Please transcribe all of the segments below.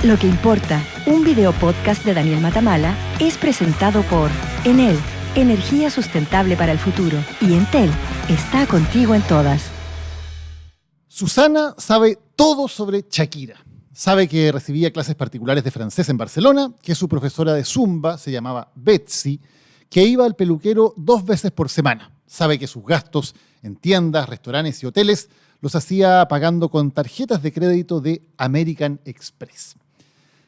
Lo que importa, un video podcast de Daniel Matamala, es presentado por Enel, energía sustentable para el futuro, y Entel está contigo en todas. Susana sabe todo sobre Shakira. Sabe que recibía clases particulares de francés en Barcelona, que su profesora de Zumba se llamaba Betsy, que iba al peluquero 2 veces por semana. Sabe que sus gastos en tiendas, restaurantes y hoteles los hacía pagando con tarjetas de crédito de American Express.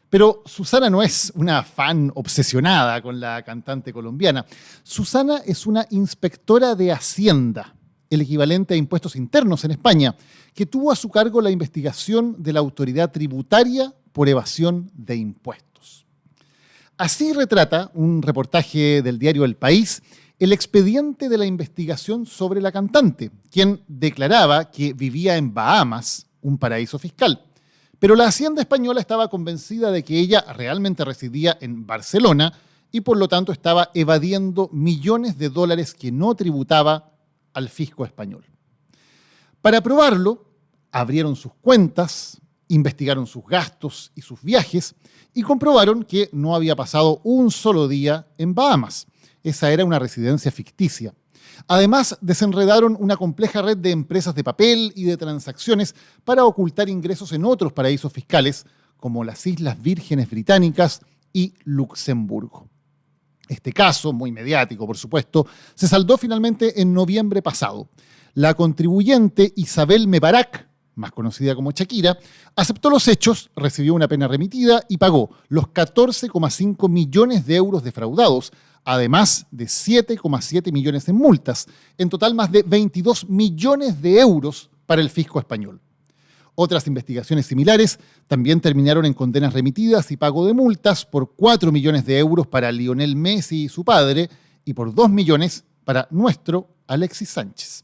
Pero Susana no es una fan obsesionada con la cantante colombiana. Susana es una inspectora de Hacienda, el equivalente a impuestos internos en España, que tuvo a su cargo la investigación de la autoridad tributaria por evasión de impuestos. Así retrata un reportaje del diario El País el expediente de la investigación sobre la cantante, quien declaraba que vivía en Bahamas, un paraíso fiscal. Pero la Hacienda española estaba convencida de que ella realmente residía en Barcelona y por lo tanto estaba evadiendo millones de dólares que no tributaba al fisco español. Para probarlo, abrieron sus cuentas, investigaron sus gastos y sus viajes y comprobaron que no había pasado un solo día en Bahamas. Esa era una residencia ficticia. Además, desenredaron una compleja red de empresas de papel y de transacciones para ocultar ingresos en otros paraísos fiscales, como las Islas Vírgenes Británicas y Luxemburgo. Este caso, muy mediático por supuesto, se saldó finalmente en noviembre pasado. La contribuyente Isabel Mebarak, más conocida como Shakira, aceptó los hechos, recibió una pena remitida y pagó los 14,5 millones de euros defraudados, además de 7,7 millones en multas, en total más de 22 millones de euros para el fisco español. Otras investigaciones similares también terminaron en condenas remitidas y pago de multas por 4 millones de euros para Lionel Messi y su padre y por 2 millones para nuestro Alexis Sánchez.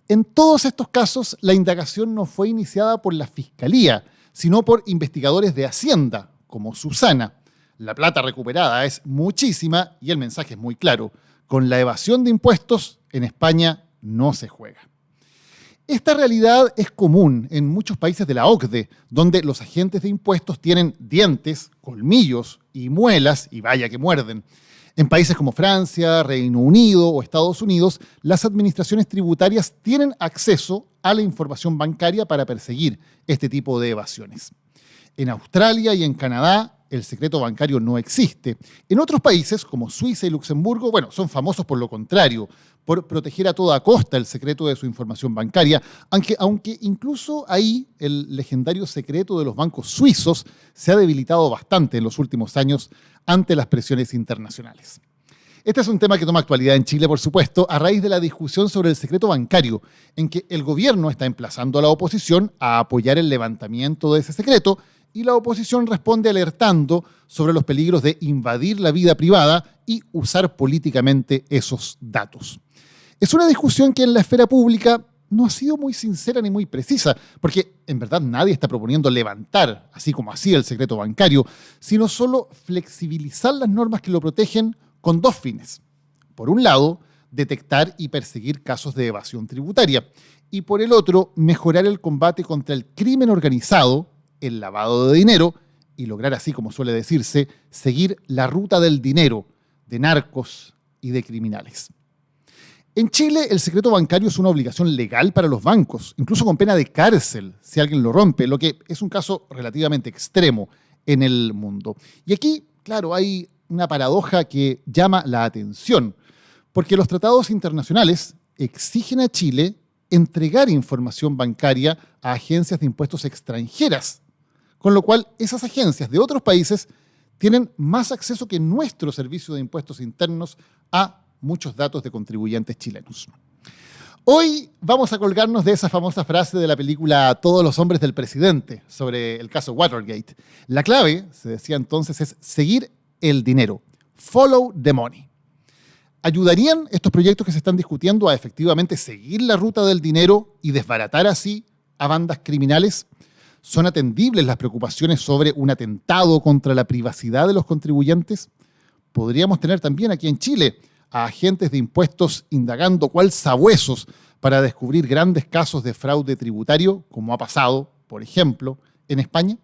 En todos estos casos, la indagación no fue iniciada por la Fiscalía, sino por investigadores de Hacienda, como Susana. La plata recuperada es muchísima y el mensaje es muy claro. Con la evasión de impuestos, en España no se juega. Esta realidad es común en muchos países de la OCDE, donde los agentes de impuestos tienen dientes, colmillos y muelas, y vaya que muerden. En países como Francia, Reino Unido o Estados Unidos, las administraciones tributarias tienen acceso a la información bancaria para perseguir este tipo de evasiones. En Australia y en Canadá, el secreto bancario no existe. En otros países, como Suiza y Luxemburgo, son famosos por lo contrario, por proteger a toda costa el secreto de su información bancaria, aunque incluso ahí el legendario secreto de los bancos suizos se ha debilitado bastante en los últimos años ante las presiones internacionales. Este es un tema que toma actualidad en Chile, por supuesto, a raíz de la discusión sobre el secreto bancario, en que el gobierno está emplazando a la oposición a apoyar el levantamiento de ese secreto y la oposición responde alertando sobre los peligros de invadir la vida privada y usar políticamente esos datos. Es una discusión que en la esfera pública no ha sido muy sincera ni muy precisa, porque en verdad nadie está proponiendo levantar, así como así, el secreto bancario, sino solo flexibilizar las normas que lo protegen con 2 fines. Por un lado, detectar y perseguir casos de evasión tributaria, y por el otro, mejorar el combate contra el crimen organizado, el lavado de dinero y lograr, así como suele decirse, seguir la ruta del dinero de narcos y de criminales. En Chile, el secreto bancario es una obligación legal para los bancos, incluso con pena de cárcel si alguien lo rompe, lo que es un caso relativamente extremo en el mundo. Y aquí, claro, hay una paradoja que llama la atención, porque los tratados internacionales exigen a Chile entregar información bancaria a agencias de impuestos extranjeras, con lo cual esas agencias de otros países tienen más acceso que nuestro servicio de impuestos internos a muchos datos de contribuyentes chilenos. Hoy vamos a colgarnos de esa famosa frase de la película Todos los hombres del presidente sobre el caso Watergate. La clave, se decía entonces, es seguir el dinero. Follow the money. ¿Ayudarían estos proyectos que se están discutiendo a efectivamente seguir la ruta del dinero y desbaratar así a bandas criminales? ¿Son atendibles las preocupaciones sobre un atentado contra la privacidad de los contribuyentes? Podríamos tener también aquí en Chile a agentes de impuestos indagando cuál sabuesos para descubrir grandes casos de fraude tributario, como ha pasado, por ejemplo, en España.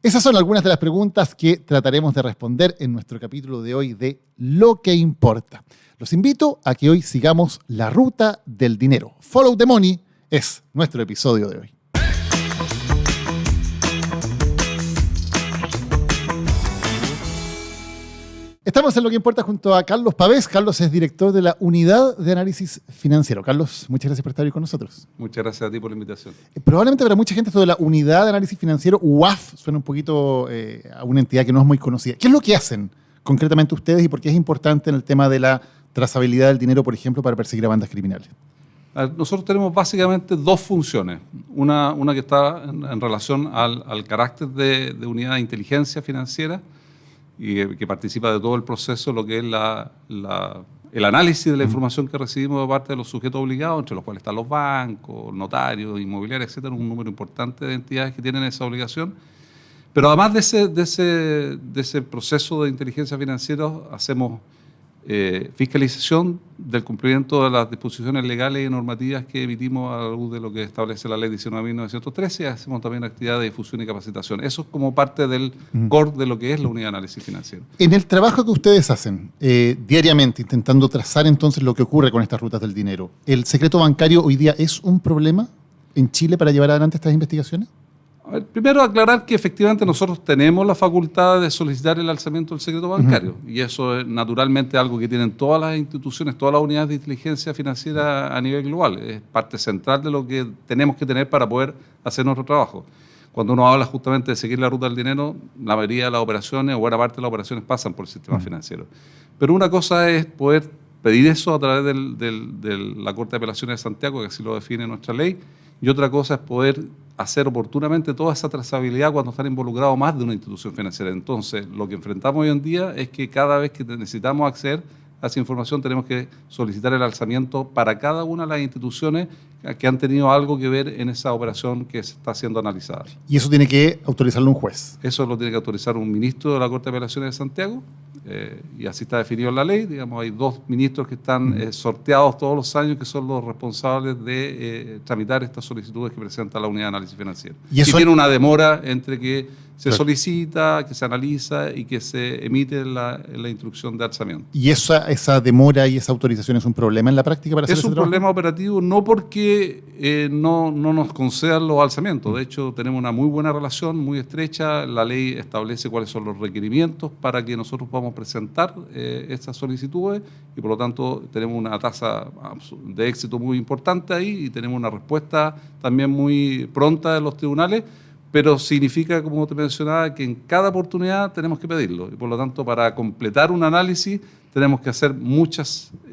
Esas son algunas de las preguntas que trataremos de responder en nuestro capítulo de hoy de Lo que importa. Los invito a que hoy sigamos la ruta del dinero. Follow the Money es nuestro episodio de hoy. Estamos en Lo que importa junto a Carlos Pavés. Carlos es director de la Unidad de Análisis Financiero. Carlos, muchas gracias por estar hoy con nosotros. Muchas gracias a ti por la invitación. Probablemente para mucha gente esto de la Unidad de Análisis Financiero, UAF, suena un poquito a una entidad que no es muy conocida. ¿Qué es lo que hacen concretamente ustedes y por qué es importante en el tema de la trazabilidad del dinero, por ejemplo, para perseguir a bandas criminales? Nosotros tenemos básicamente dos funciones. Una que está en relación al carácter de unidad de inteligencia financiera y que participa de todo el proceso, lo que es el análisis de la información que recibimos de parte de los sujetos obligados, entre los cuales están los bancos, notarios, inmobiliarios, etcétera, un número importante de entidades que tienen esa obligación. Pero además de ese proceso de inteligencia financiera, hacemos fiscalización del cumplimiento de las disposiciones legales y normativas que emitimos a la luz de lo que establece la Ley 19.913 y hacemos también actividad de difusión y capacitación. Eso es como parte del core de lo que es la unidad de análisis financiero. En el trabajo que ustedes hacen diariamente, intentando trazar entonces lo que ocurre con estas rutas del dinero, ¿el secreto bancario hoy día es un problema en Chile para llevar adelante estas investigaciones? A ver, primero aclarar que efectivamente nosotros tenemos la facultad de solicitar el alzamiento del secreto bancario y eso es naturalmente algo que tienen todas las instituciones, todas las unidades de inteligencia financiera a nivel global. Es parte central de lo que tenemos que tener para poder hacer nuestro trabajo. Cuando uno habla justamente de seguir la ruta del dinero, la mayoría de las operaciones o buena parte de las operaciones pasan por el sistema financiero. Pero una cosa es poder pedir eso a través de la Corte de Apelaciones de Santiago, que así lo define nuestra ley, y otra cosa es poder hacer oportunamente toda esa trazabilidad cuando están involucrados más de una institución financiera. Entonces, lo que enfrentamos hoy en día es que cada vez que necesitamos acceder a esa información tenemos que solicitar el alzamiento para cada una de las instituciones que han tenido algo que ver en esa operación que se está siendo analizada. Y eso tiene que autorizarlo un juez. Eso lo tiene que autorizar un ministro de la Corte de Apelaciones de Santiago, y así está definido en la ley. Digamos, hay 2 ministros que están sorteados todos los años, que son los responsables de tramitar estas solicitudes que presenta la Unidad de Análisis Financiero. Y tiene una demora entre que se solicita, que se analiza y que se emite la instrucción de alzamiento. ¿Y esa demora y esa autorización es un problema en la práctica para hacer ese trabajo? Es un problema operativo, no porque no nos concedan los alzamientos. De hecho, tenemos una muy buena relación, muy estrecha. La ley establece cuáles son los requerimientos para que nosotros podamos presentar estas solicitudes y, por lo tanto, tenemos una tasa de éxito muy importante ahí y tenemos una respuesta también muy pronta de los tribunales. Pero significa, como te mencionaba, que en cada oportunidad tenemos que pedirlo. Y por lo tanto, para completar un análisis, tenemos que hacer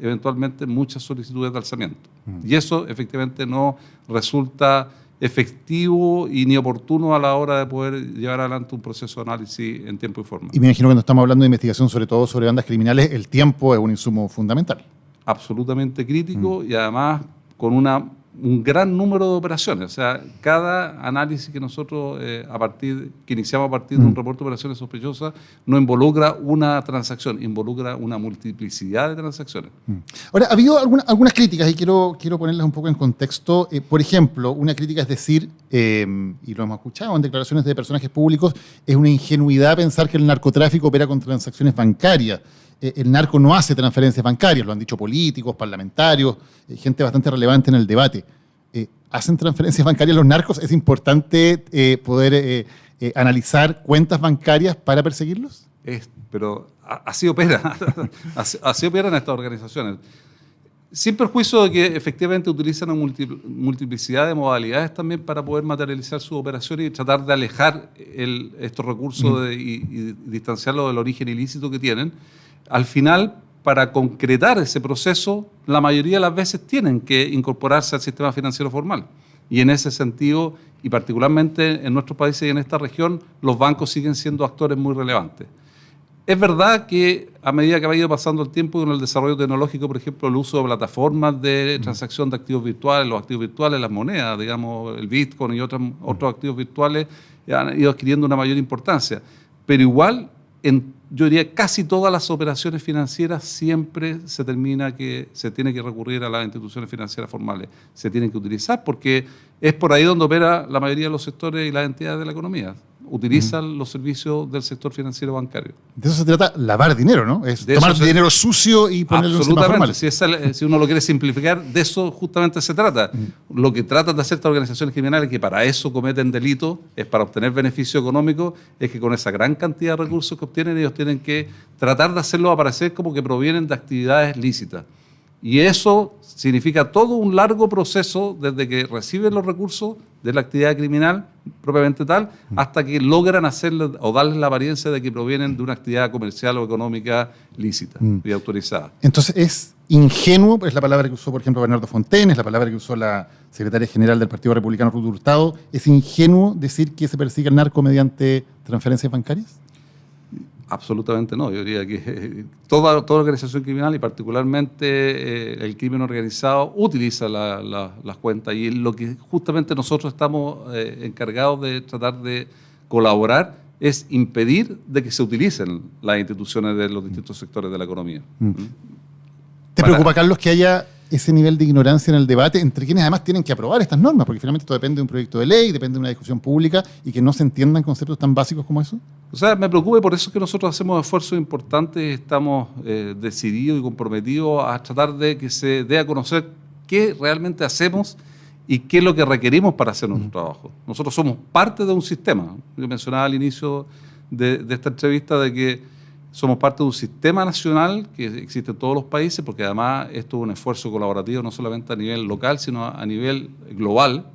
eventualmente muchas solicitudes de alzamiento. Y eso efectivamente no resulta efectivo y ni oportuno a la hora de poder llevar adelante un proceso de análisis en tiempo y forma. Y me imagino que cuando estamos hablando de investigación, sobre todo sobre bandas criminales, el tiempo es un insumo fundamental. Absolutamente crítico y además con un gran número de operaciones. O sea, cada análisis que nosotros que iniciamos a partir de un reporte de operaciones sospechosas no involucra una transacción, involucra una multiplicidad de transacciones. Ahora, ha habido algunas críticas y quiero ponerlas un poco en contexto. Por ejemplo, una crítica es decir, y lo hemos escuchado en declaraciones de personajes públicos, es una ingenuidad pensar que el narcotráfico opera con transacciones bancarias. El narco no hace transferencias bancarias, lo han dicho políticos, parlamentarios, gente bastante relevante en el debate. ¿Hacen transferencias bancarias los narcos? ¿Es importante poder analizar cuentas bancarias para perseguirlos? Pero así opera, así operan estas organizaciones. Sin perjuicio de que efectivamente utilizan una multiplicidad de modalidades también para poder materializar sus operaciones y tratar de alejar estos recursos y distanciarlos del origen ilícito que tienen. Al final, para concretar ese proceso, la mayoría de las veces tienen que incorporarse al sistema financiero formal. Y en ese sentido, y particularmente en nuestros países y en esta región, los bancos siguen siendo actores muy relevantes. Es verdad que a medida que ha ido pasando el tiempo con el desarrollo tecnológico, por ejemplo, el uso de plataformas de transacción de activos virtuales, los activos virtuales, las monedas, digamos, el Bitcoin y otros activos virtuales han ido adquiriendo una mayor importancia. Pero igual, yo diría casi todas las operaciones financieras siempre se tiene que recurrir a las instituciones financieras formales. Se tienen que utilizar porque es por ahí donde opera la mayoría de los sectores y las entidades de la economía. utilizan los servicios del sector financiero bancario. De eso se trata, lavar dinero, ¿no? Es De tomar eso dinero sucio y ponerlo en un sistema formal. Absolutamente. Si uno lo quiere simplificar, de eso justamente se trata. Lo que tratan de hacer estas organizaciones criminales, que para eso cometen delitos, es para obtener beneficio económico, es que con esa gran cantidad de recursos que obtienen, ellos tienen que tratar de hacerlo aparecer como que provienen de actividades lícitas. Y eso significa todo un largo proceso desde que reciben los recursos de la actividad criminal propiamente tal, hasta que logran hacerle o darles la apariencia de que provienen de una actividad comercial o económica lícita y autorizada. Entonces es ingenuo, es la palabra que usó, por ejemplo, Bernardo Fontaine, es la palabra que usó la secretaria general del Partido Republicano, Ruth Hurtado. ¿Es ingenuo decir que se persigue al narco mediante transferencias bancarias? Absolutamente no. Yo diría que toda organización criminal y particularmente el crimen organizado utiliza las cuentas, y lo que justamente nosotros estamos encargados de tratar de colaborar es impedir de que se utilicen las instituciones de los distintos sectores de la economía. ¿Te preocupa, Carlos, que haya ese nivel de ignorancia en el debate entre quienes además tienen que aprobar estas normas? Porque finalmente esto depende de un proyecto de ley, depende de una discusión pública, y que no se entiendan conceptos tan básicos como eso. O sea, me preocupa, y por eso es que nosotros hacemos esfuerzos importantes, estamos decididos y comprometidos a tratar de que se dé a conocer qué realmente hacemos y qué es lo que requerimos para hacer nuestro trabajo. Nosotros somos parte de un sistema. Yo mencionaba al inicio de esta entrevista de que somos parte de un sistema nacional que existe en todos los países, porque además esto es un esfuerzo colaborativo no solamente a nivel local, sino a nivel global.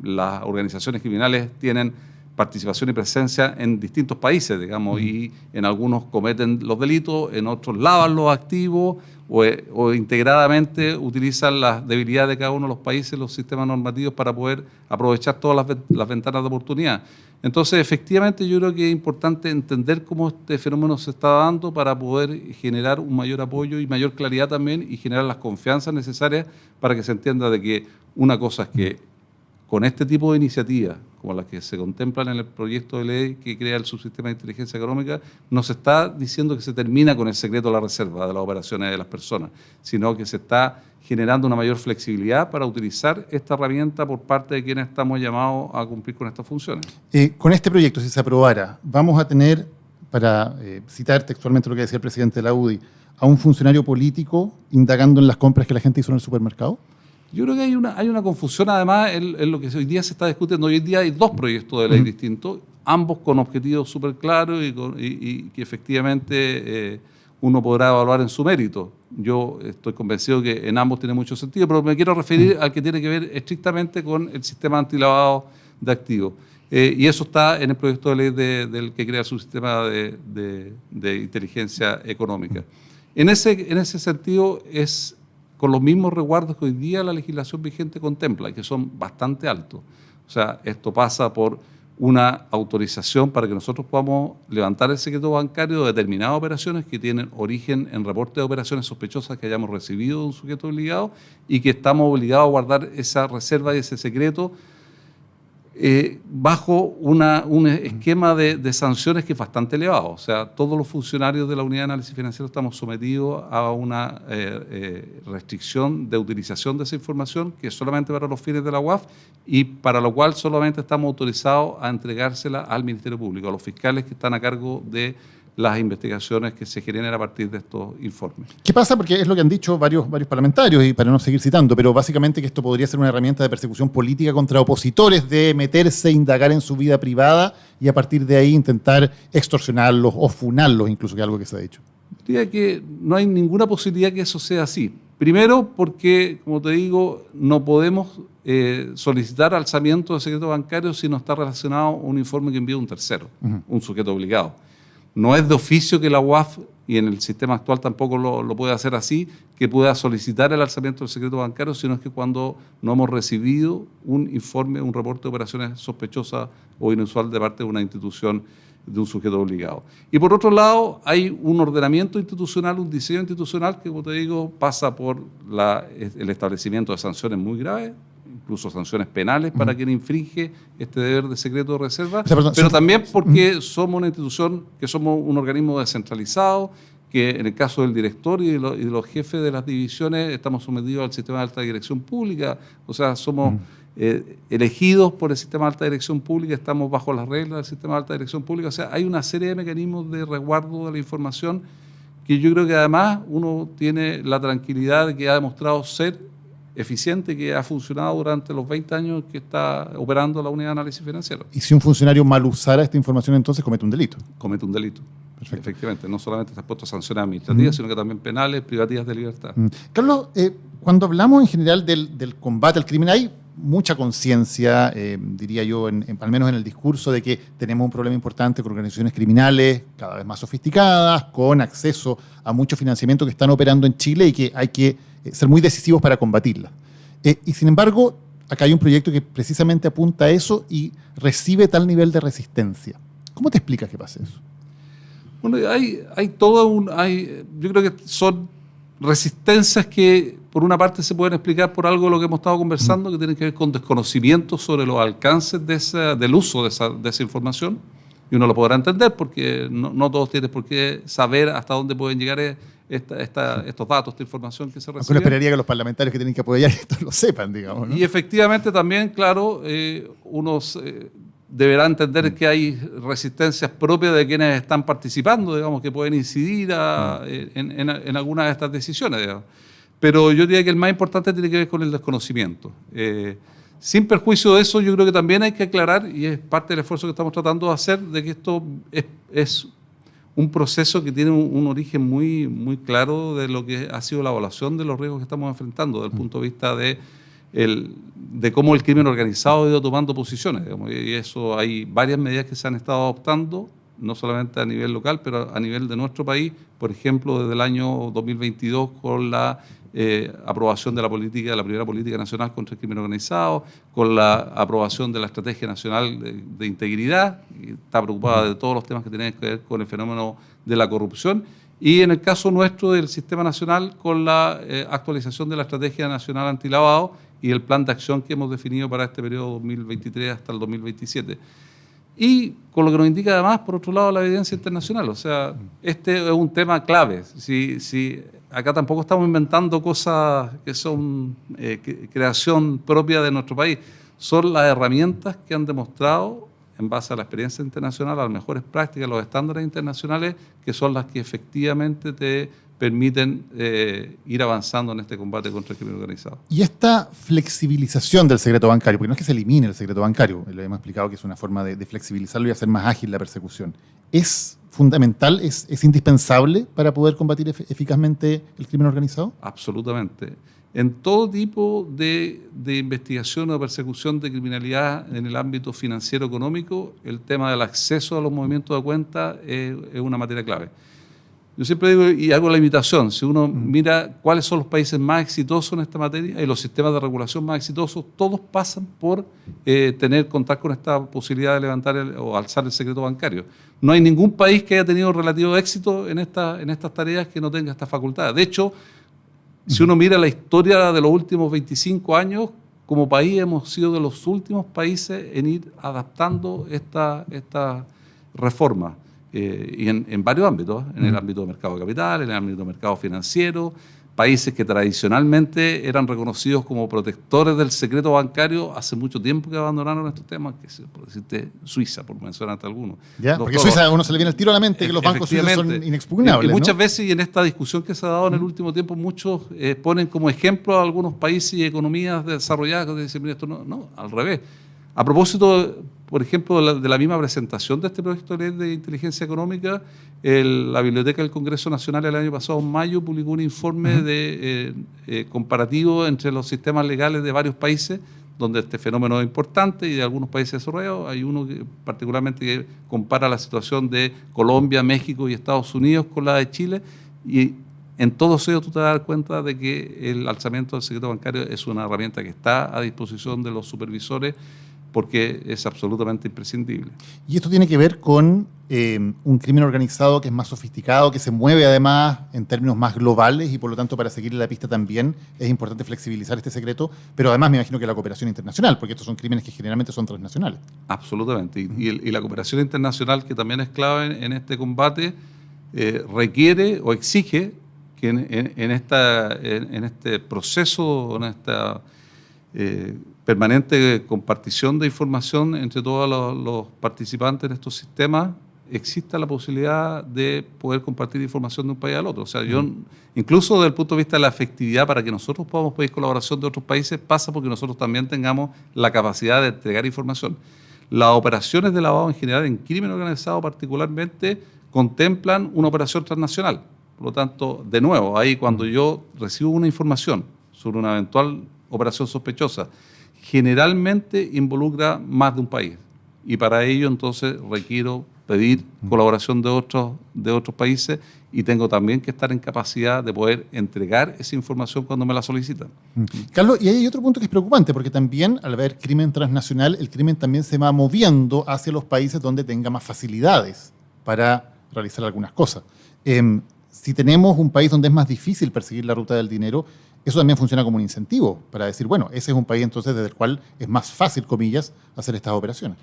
Las organizaciones criminales tienen participación y presencia en distintos países, digamos, y en algunos cometen los delitos, en otros lavan los activos o integradamente utilizan las debilidades de cada uno de los países, los sistemas normativos, para poder aprovechar todas las ventanas de oportunidad. Entonces, efectivamente, yo creo que es importante entender cómo este fenómeno se está dando para poder generar un mayor apoyo y mayor claridad también, y generar las confianzas necesarias para que se entienda de que una cosa es que con este tipo de iniciativas, como las que se contemplan en el proyecto de ley que crea el subsistema de inteligencia económica, no se está diciendo que se termina con el secreto de la reserva de las operaciones de las personas, sino que se está generando una mayor flexibilidad para utilizar esta herramienta por parte de quienes estamos llamados a cumplir con estas funciones. Con este proyecto, si se aprobara, vamos a tener, para citar textualmente lo que decía el presidente de la UDI, a un funcionario político indagando en las compras que la gente hizo en el supermercado. Yo creo que hay una confusión, además, en lo que hoy día se está discutiendo. Hoy día hay dos proyectos de ley distintos, ambos con objetivos súper claros y que efectivamente uno podrá evaluar en su mérito. Yo estoy convencido que en ambos tiene mucho sentido, pero me quiero referir al que tiene que ver estrictamente con el sistema antilavado de activos. Y eso está en el proyecto de ley del que crea su sistema de inteligencia económica. En ese sentido es con los mismos resguardos que hoy día la legislación vigente contempla, que son bastante altos. O sea, esto pasa por una autorización para que nosotros podamos levantar el secreto bancario de determinadas operaciones que tienen origen en reportes de operaciones sospechosas que hayamos recibido de un sujeto obligado, y que estamos obligados a guardar esa reserva y ese secreto bajo un esquema de sanciones que es bastante elevado. O sea, todos los funcionarios de la Unidad de Análisis Financiero estamos sometidos a una restricción de utilización de esa información, que es solamente para los fines de la UAF, y para lo cual solamente estamos autorizados a entregársela al Ministerio Público, a los fiscales que están a cargo de las investigaciones que se generen a partir de estos informes. ¿Qué pasa? Porque es lo que han dicho varios parlamentarios, y para no seguir citando, pero básicamente que esto podría ser una herramienta de persecución política contra opositores, de meterse, indagar en su vida privada y a partir de ahí intentar extorsionarlos o funarlos, incluso, que es algo que se ha dicho. Diría que no hay ninguna posibilidad que eso sea así. Primero porque, como te digo, no podemos solicitar alzamiento de secreto bancario si no está relacionado a un informe que envía un tercero, un sujeto obligado. No es de oficio que la UAF, y en el sistema actual tampoco lo puede hacer así, que pueda solicitar el alzamiento del secreto bancario, sino es que cuando no hemos recibido un informe, un reporte de operaciones sospechosas o inusual de parte de una institución, de un sujeto obligado. Y por otro lado, hay un ordenamiento institucional, un diseño institucional que, como te digo, pasa por el establecimiento de sanciones muy graves, incluso sanciones penales para quien infringe este deber de secreto de reserva, pero también porque somos una institución, que somos un organismo descentralizado, que en el caso del director y de los jefes de las divisiones estamos sometidos al sistema de alta dirección pública. O sea, somos elegidos por el sistema de alta dirección pública, estamos bajo las reglas del sistema de alta dirección pública. O sea, hay una serie de mecanismos de resguardo de la información que yo creo que además uno tiene la tranquilidad de que ha demostrado ser eficiente, que ha funcionado durante los 20 años que está operando la unidad de análisis financiero. Y si un funcionario mal usara esta información, entonces comete un delito. Comete un delito. Perfecto. Efectivamente, no solamente está expuesto a sanciones administrativas, sino que también penales, privativas de libertad. Carlos, cuando hablamos en general del combate al crimen, hay mucha conciencia, diría yo, al menos en el discurso, de que tenemos un problema importante con organizaciones criminales cada vez más sofisticadas, con acceso a mucho financiamiento que están operando en Chile y que hay que ser muy decisivos para combatirla. Y sin embargo, acá hay un proyecto que precisamente apunta a eso y recibe tal nivel de resistencia. ¿Cómo te explicas que pasa eso? Bueno, yo creo que son resistencias que por una parte se pueden explicar por algo de lo que hemos estado conversando, que tiene que ver con desconocimiento sobre los alcances del uso de esa información, y uno lo podrá entender porque no todos tienen por qué saber hasta dónde pueden llegar estos datos, esta información que se recibe. Uno esperaría que los parlamentarios que tienen que apoyar esto lo sepan, digamos, ¿no? Y efectivamente también, claro, unos deberá entender que hay resistencias propias de quienes están participando, digamos, que pueden incidir en algunas de estas decisiones, digamos. Pero yo diría que el más importante tiene que ver con el desconocimiento. Sin perjuicio de eso, yo creo que también hay que aclarar, y es parte del esfuerzo que estamos tratando de hacer, de que esto es un proceso que tiene un origen muy, muy claro de lo que ha sido la evaluación de los riesgos que estamos enfrentando, desde el punto de vista de cómo el crimen organizado ha ido tomando posiciones, digamos. Y eso hay varias medidas que se han estado adoptando, no solamente a nivel local, pero a nivel de nuestro país, por ejemplo, desde el año 2022 con la aprobación de la primera política nacional contra el crimen organizado, con la aprobación de la Estrategia Nacional de Integridad, que está preocupada de todos los temas que tienen que ver con el fenómeno de la corrupción, y en el caso nuestro del Sistema Nacional con la actualización de la Estrategia Nacional Antilavado y el plan de acción que hemos definido para este periodo 2023 hasta el 2027. Y con lo que nos indica además, por otro lado, la evidencia internacional. O sea, este es un tema clave. Si acá tampoco estamos inventando cosas que son creación propia de nuestro país. Son las herramientas que han demostrado, en base a la experiencia internacional, a las mejores prácticas, los estándares internacionales, que son las que efectivamente te permiten ir avanzando en este combate contra el crimen organizado. Y esta flexibilización del secreto bancario, porque no es que se elimine el secreto bancario, le hemos explicado que es una forma de flexibilizarlo y hacer más ágil la persecución, ¿es fundamental, es indispensable para poder combatir eficazmente el crimen organizado? Absolutamente. En todo tipo de investigación o persecución de criminalidad en el ámbito financiero económico, el tema del acceso a los movimientos de cuenta es una materia clave. Yo siempre digo, y hago la invitación, si uno mira cuáles son los países más exitosos en esta materia y los sistemas de regulación más exitosos, todos pasan por contar con esta posibilidad de levantar o alzar el secreto bancario. No hay ningún país que haya tenido relativo éxito en estas tareas que no tenga esta facultad. De hecho, si uno mira la historia de los últimos 25 años, como país hemos sido de los últimos países en ir adaptando esta reforma. Y en varios ámbitos, en el ámbito de mercado de capital, en el ámbito de mercado financiero, países que tradicionalmente eran reconocidos como protectores del secreto bancario, hace mucho tiempo que abandonaron estos temas, que por decirte Suiza, por mencionarte algunos. Ya, porque Suiza a uno se le viene el tiro a la mente que los bancos suizos son inexpugnables. Y muchas ¿no? veces, y en esta discusión que se ha dado en el último tiempo, muchos ponen como ejemplo a algunos países y economías desarrolladas que dicen, mira, esto no, al revés. A propósito, por ejemplo, de la misma presentación de este proyecto de ley de inteligencia económica, la Biblioteca del Congreso Nacional el año pasado, en mayo, publicó un informe comparativo entre los sistemas legales de varios países, donde este fenómeno es importante, y de algunos países desarrollados. Hay uno particularmente que compara la situación de Colombia, México y Estados Unidos con la de Chile, y en todos ellos tú te vas a dar cuenta de que el alzamiento del secreto bancario es una herramienta que está a disposición de los supervisores, porque es absolutamente imprescindible. Y esto tiene que ver con un crimen organizado que es más sofisticado, que se mueve además en términos más globales y por lo tanto para seguirle la pista también es importante flexibilizar este secreto, pero además me imagino que la cooperación internacional, porque estos son crímenes que generalmente son transnacionales. Absolutamente. Y la cooperación internacional, que también es clave en este combate, requiere o exige que en este proceso, en esta permanente compartición de información entre todos los participantes en estos sistemas, exista la posibilidad de poder compartir información de un país al otro. O sea, yo, incluso desde el punto de vista de la efectividad, para que nosotros podamos pedir colaboración de otros países, pasa porque nosotros también tengamos la capacidad de entregar información. Las operaciones de lavado en general, en crimen organizado particularmente, contemplan una operación transnacional. Por lo tanto, de nuevo, ahí cuando yo recibo una información sobre una eventual operación sospechosa, generalmente involucra más de un país. Y para ello, entonces, requiero pedir colaboración de otros países y tengo también que estar en capacidad de poder entregar esa información cuando me la solicitan. Carlos, y hay otro punto que es preocupante, porque también al haber crimen transnacional, el crimen también se va moviendo hacia los países donde tenga más facilidades para realizar algunas cosas. Si tenemos un país donde es más difícil perseguir la ruta del dinero, eso también funciona como un incentivo para decir, bueno, ese es un país entonces desde el cual es más fácil, comillas, hacer estas operaciones.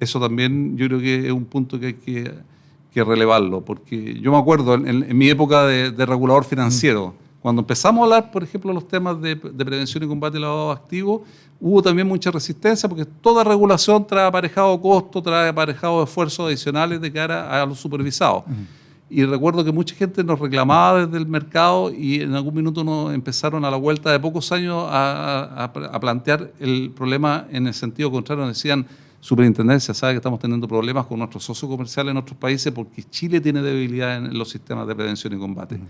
Eso también yo creo que es un punto que hay que relevarlo, porque yo me acuerdo en mi época de regulador financiero, cuando empezamos a hablar, por ejemplo, de los temas de prevención y combate al lavado de activos, hubo también mucha resistencia, porque toda regulación trae aparejado costo, trae aparejado esfuerzos adicionales de cara a los supervisados. Y recuerdo que mucha gente nos reclamaba desde el mercado y en algún minuto nos empezaron a la vuelta de pocos años a plantear el problema en el sentido contrario. Nos decían, Superintendencia sabe que estamos teniendo problemas con nuestros socios comerciales en otros países porque Chile tiene debilidad en los sistemas de prevención y combate.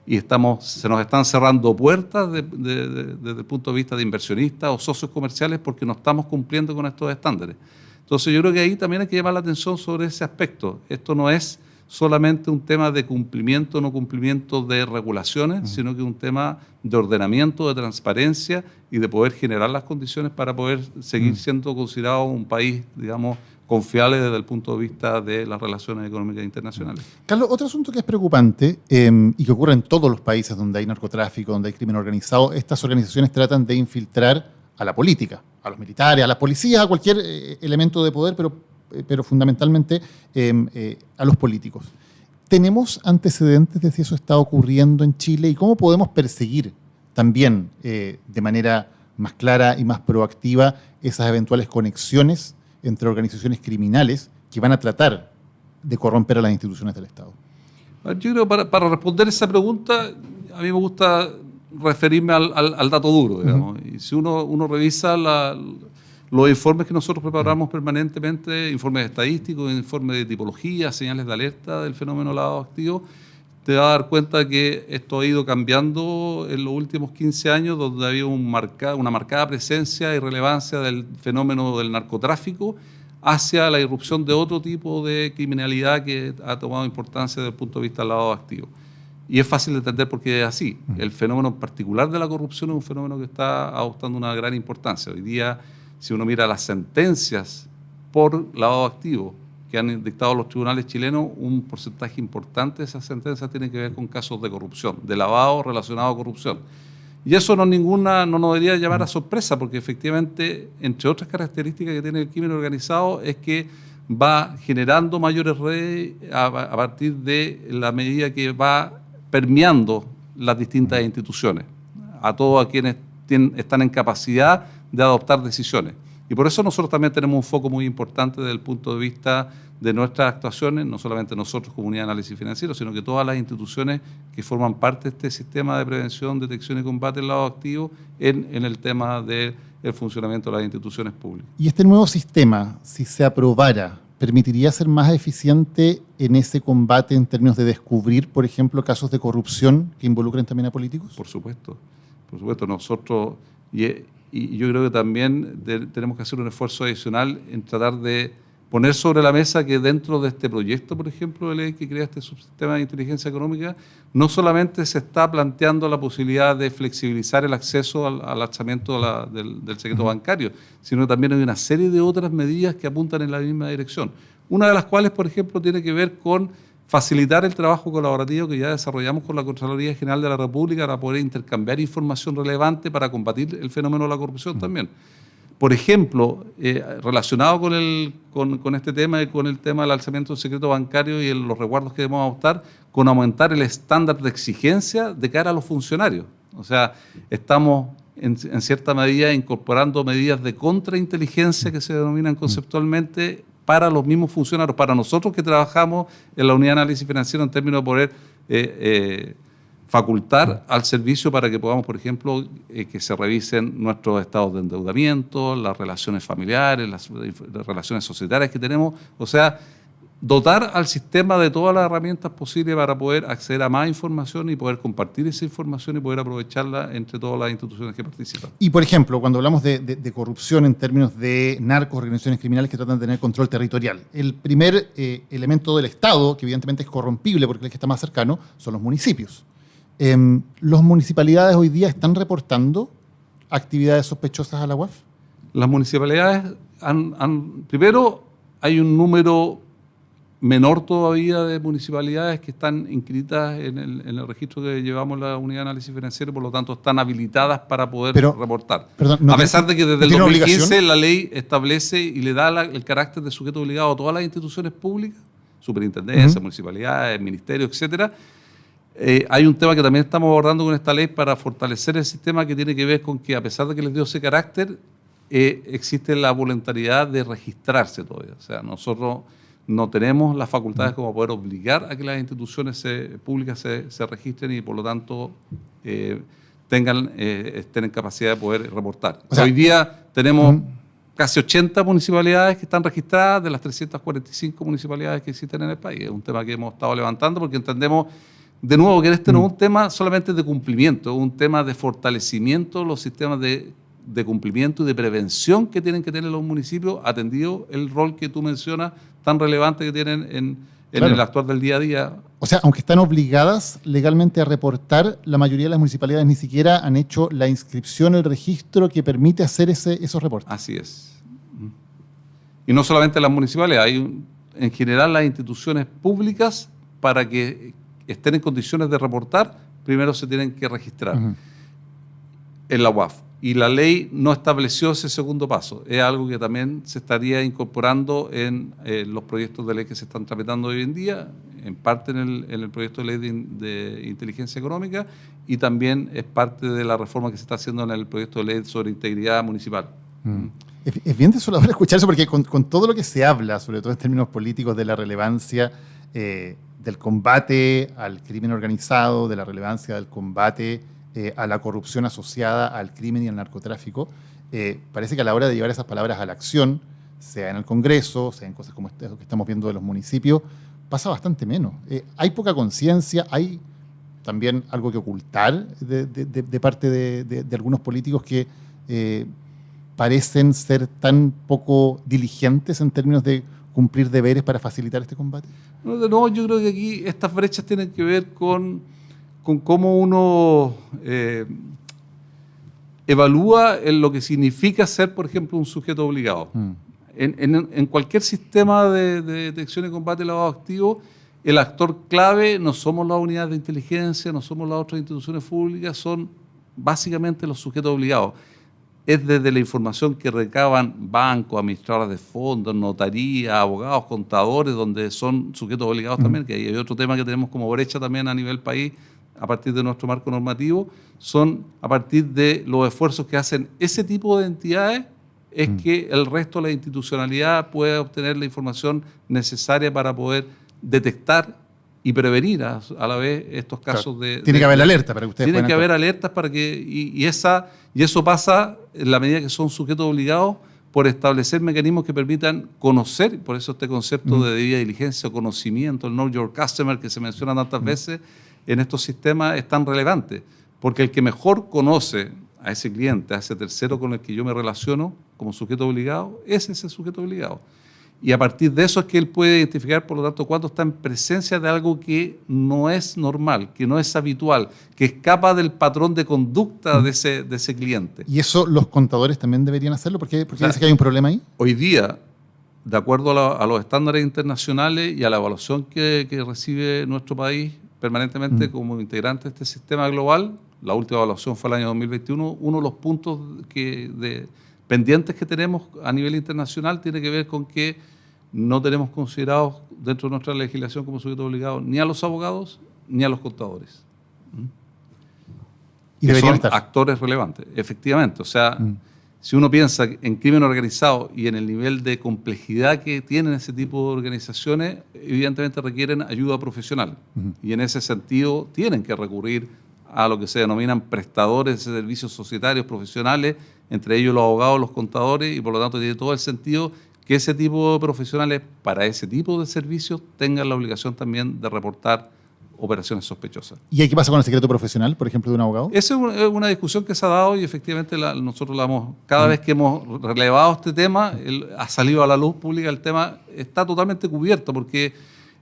Y se nos están cerrando puertas desde el punto de vista de inversionistas o socios comerciales porque no estamos cumpliendo con estos estándares. Entonces yo creo que ahí también hay que llamar la atención sobre ese aspecto. Esto no es solamente un tema de cumplimiento o no cumplimiento de regulaciones, sino que es un tema de ordenamiento, de transparencia y de poder generar las condiciones para poder seguir siendo considerado un país, digamos, confiable desde el punto de vista de las relaciones económicas internacionales. Carlos, otro asunto que es preocupante y que ocurre en todos los países donde hay narcotráfico, donde hay crimen organizado, estas organizaciones tratan de infiltrar a la política, a los militares, a las policías, a cualquier elemento de poder, pero fundamentalmente a los políticos. ¿Tenemos antecedentes de si eso está ocurriendo en Chile y cómo podemos perseguir también de manera más clara y más proactiva esas eventuales conexiones entre organizaciones criminales que van a tratar de corromper a las instituciones del Estado? Yo creo que para responder esa pregunta, a mí me gusta referirme al dato duro, digamos. Y si uno revisa los informes que nosotros preparamos permanentemente, informes estadísticos, informes de tipología, señales de alerta del fenómeno lavado activo, te vas a dar cuenta que esto ha ido cambiando en los últimos 15 años, donde ha habido una marcada presencia y relevancia del fenómeno del narcotráfico hacia la irrupción de otro tipo de criminalidad que ha tomado importancia desde el punto de vista del lavado activo. Y es fácil de entender porque es así. El fenómeno particular de la corrupción es un fenómeno que está adoptando una gran importancia. Hoy día, si uno mira las sentencias por lavado activo que han dictado los tribunales chilenos, un porcentaje importante de esas sentencias tiene que ver con casos de corrupción, de lavado relacionado a corrupción. Y eso no nos debería llamar a sorpresa, porque efectivamente, entre otras características que tiene el crimen organizado, es que va generando mayores redes a partir de la medida que va permeando las distintas instituciones, a todos a quienes están en capacidad de adoptar decisiones. Y por eso nosotros también tenemos un foco muy importante desde el punto de vista de nuestras actuaciones, no solamente nosotros, Comunidad de Análisis Financiero, sino que todas las instituciones que forman parte de este sistema de prevención, detección y combate al lavado activo en el tema del funcionamiento de las instituciones públicas. Y este nuevo sistema, si se aprobara, ¿permitiría ser más eficiente en ese combate en términos de descubrir, por ejemplo, casos de corrupción que involucren también a políticos? Por supuesto. Nosotros, y yo creo que también tenemos que hacer un esfuerzo adicional en tratar de poner sobre la mesa que dentro de este proyecto, por ejemplo, de ley que crea este subsistema de inteligencia económica, no solamente se está planteando la posibilidad de flexibilizar el acceso al alzamiento del secreto bancario, sino que también hay una serie de otras medidas que apuntan en la misma dirección. Una de las cuales, por ejemplo, tiene que ver con facilitar el trabajo colaborativo que ya desarrollamos con la Contraloría General de la República para poder intercambiar información relevante para combatir el fenómeno de la corrupción también. Por ejemplo, relacionado con este tema y con el tema del alzamiento del secreto bancario y los resguardos que debemos adoptar, con aumentar el estándar de exigencia de cara a los funcionarios. O sea, estamos en cierta medida incorporando medidas de contrainteligencia que se denominan conceptualmente para los mismos funcionarios, para nosotros que trabajamos en la unidad de análisis financiero en términos de poder facultar al servicio para que podamos, por ejemplo, que se revisen nuestros estados de endeudamiento, las relaciones familiares, las relaciones societarias que tenemos, o sea, dotar al sistema de todas las herramientas posibles para poder acceder a más información y poder compartir esa información y poder aprovecharla entre todas las instituciones que participan. Y, por ejemplo, cuando hablamos de corrupción en términos de narcos, organizaciones criminales que tratan de tener control territorial, el primer elemento del Estado, que evidentemente es corrompible porque es el que está más cercano, son los municipios. ¿Las municipalidades hoy día están reportando actividades sospechosas a la UAF? Las municipalidades primero, hay un número menor todavía de municipalidades que están inscritas en el registro que llevamos la unidad de análisis financiero, por lo tanto están habilitadas para poder reportar. Perdón, a pesar de que desde el 2015 obligación. La ley establece y le da el carácter de sujeto obligado a todas las instituciones públicas, superintendencia, municipalidades, ministerios, etcétera. Hay un tema que también estamos abordando con esta ley para fortalecer el sistema, que tiene que ver con que, a pesar de que les dio ese carácter, existe la voluntariedad de registrarse todavía. O sea, nosotros no tenemos las facultades como poder obligar a que las instituciones públicas se registren y, por lo tanto, estén en capacidad de poder reportar. O sea, hoy día tenemos casi 80 municipalidades que están registradas de las 345 municipalidades que existen en el país. Es un tema que hemos estado levantando porque entendemos, de nuevo, que este no es un tema solamente de cumplimiento, es un tema de fortalecimiento de los sistemas de cumplimiento y de prevención que tienen que tener los municipios, atendido el rol que tú mencionas tan relevante que tienen en el actuar del día a día. O sea, aunque están obligadas legalmente a reportar, la mayoría de las municipalidades ni siquiera han hecho la inscripción, el registro que permite hacer esos reportes. Así es. Y no solamente las municipalidades, en general las instituciones públicas, para que estén en condiciones de reportar, primero se tienen que registrar en la UAF. Y la ley no estableció ese segundo paso. Es algo que también se estaría incorporando en los proyectos de ley que se están tramitando hoy en día, en parte en el proyecto de ley de inteligencia económica, y también es parte de la reforma que se está haciendo en el proyecto de ley sobre integridad municipal. Es bien desolador escuchar eso, porque con todo lo que se habla, sobre todo en términos políticos, de la relevancia del combate al crimen organizado, de la relevancia del combate a la corrupción asociada al crimen y al narcotráfico, parece que a la hora de llevar esas palabras a la acción, sea en el Congreso, sea en cosas como esto que estamos viendo de los municipios, pasa bastante menos. Hay poca conciencia, hay también algo que ocultar de parte de algunos políticos que parecen ser tan poco diligentes en términos de cumplir deberes para facilitar este combate. No, yo creo que aquí estas brechas tienen que ver con cómo uno evalúa en lo que significa ser, por ejemplo, un sujeto obligado. En cualquier sistema de detección y combate al lavado activo, el actor clave no somos las unidades de inteligencia, no somos las otras instituciones públicas, son básicamente los sujetos obligados. Es desde la información que recaban bancos, administradores de fondos, notarías, abogados, contadores, donde son sujetos obligados también, que hay otro tema que tenemos como brecha también a nivel país, a partir de nuestro marco normativo, son a partir de los esfuerzos que hacen ese tipo de entidades, es que el resto de la institucionalidad puede obtener la información necesaria para poder detectar y prevenir a la vez estos casos de... Tiene que haber alerta para que ustedes Tiene que haber alertas para que... Y eso pasa, en la medida que son sujetos obligados, por establecer mecanismos que permitan conocer, por eso este concepto de debida diligencia o conocimiento, el Know Your Customer, que se menciona tantas veces en estos sistemas, es tan relevante. Porque el que mejor conoce a ese cliente, a ese tercero con el que yo me relaciono como sujeto obligado, es ese sujeto obligado. Y a partir de eso es que él puede identificar, por lo tanto, cuándo está en presencia de algo que no es normal, que no es habitual, que escapa del patrón de conducta de ese cliente. ¿Y eso los contadores también deberían hacerlo? ¿Por qué dice que hay un problema ahí? Hoy día, de acuerdo a los estándares internacionales y a la evaluación que recibe nuestro país permanentemente como integrante de este sistema global, la última evaluación fue el año 2021, uno de los puntos pendientes que tenemos a nivel internacional tiene que ver con que no tenemos considerados dentro de nuestra legislación como sujetos obligados ni a los abogados ni a los contadores. Y que deberían son estar. actores relevantes, efectivamente. O sea, si uno piensa en crimen organizado y en el nivel de complejidad que tienen ese tipo de organizaciones, evidentemente requieren ayuda profesional. Y en ese sentido tienen que recurrir a lo que se denominan prestadores de servicios societarios profesionales, entre ellos los abogados, los contadores, y por lo tanto tiene todo el sentido que ese tipo de profesionales para ese tipo de servicios tengan la obligación también de reportar operaciones sospechosas. ¿Y qué pasa con el secreto profesional, por ejemplo, de un abogado? Esa es una discusión que se ha dado y efectivamente nosotros la hemos, cada vez que hemos relevado este tema, ha salido a la luz pública, el tema está totalmente cubierto porque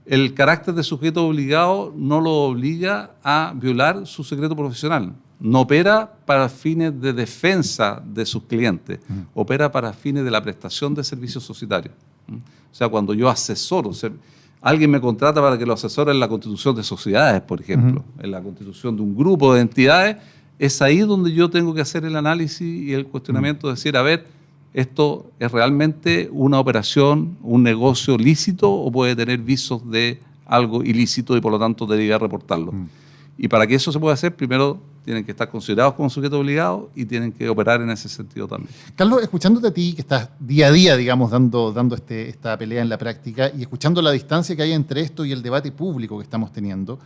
el carácter de sujeto obligado no lo obliga a violar su secreto profesional. No opera para fines de defensa de sus clientes, opera para fines de la prestación de servicios societarios. O sea, cuando yo asesoro, alguien me contrata para que lo asesore en la constitución de sociedades, por ejemplo, en la constitución de un grupo de entidades, es ahí donde yo tengo que hacer el análisis y el cuestionamiento de decir, a ver, ¿esto es realmente una operación, un negocio lícito o puede tener visos de algo ilícito y por lo tanto debería reportarlo? Y para que eso se pueda hacer, primero tienen que estar considerados como sujetos obligados y tienen que operar en ese sentido también. Carlos, escuchándote a ti, que estás día a día, digamos, dando esta pelea en la práctica y escuchando la distancia que hay entre esto y el debate público que estamos teniendo,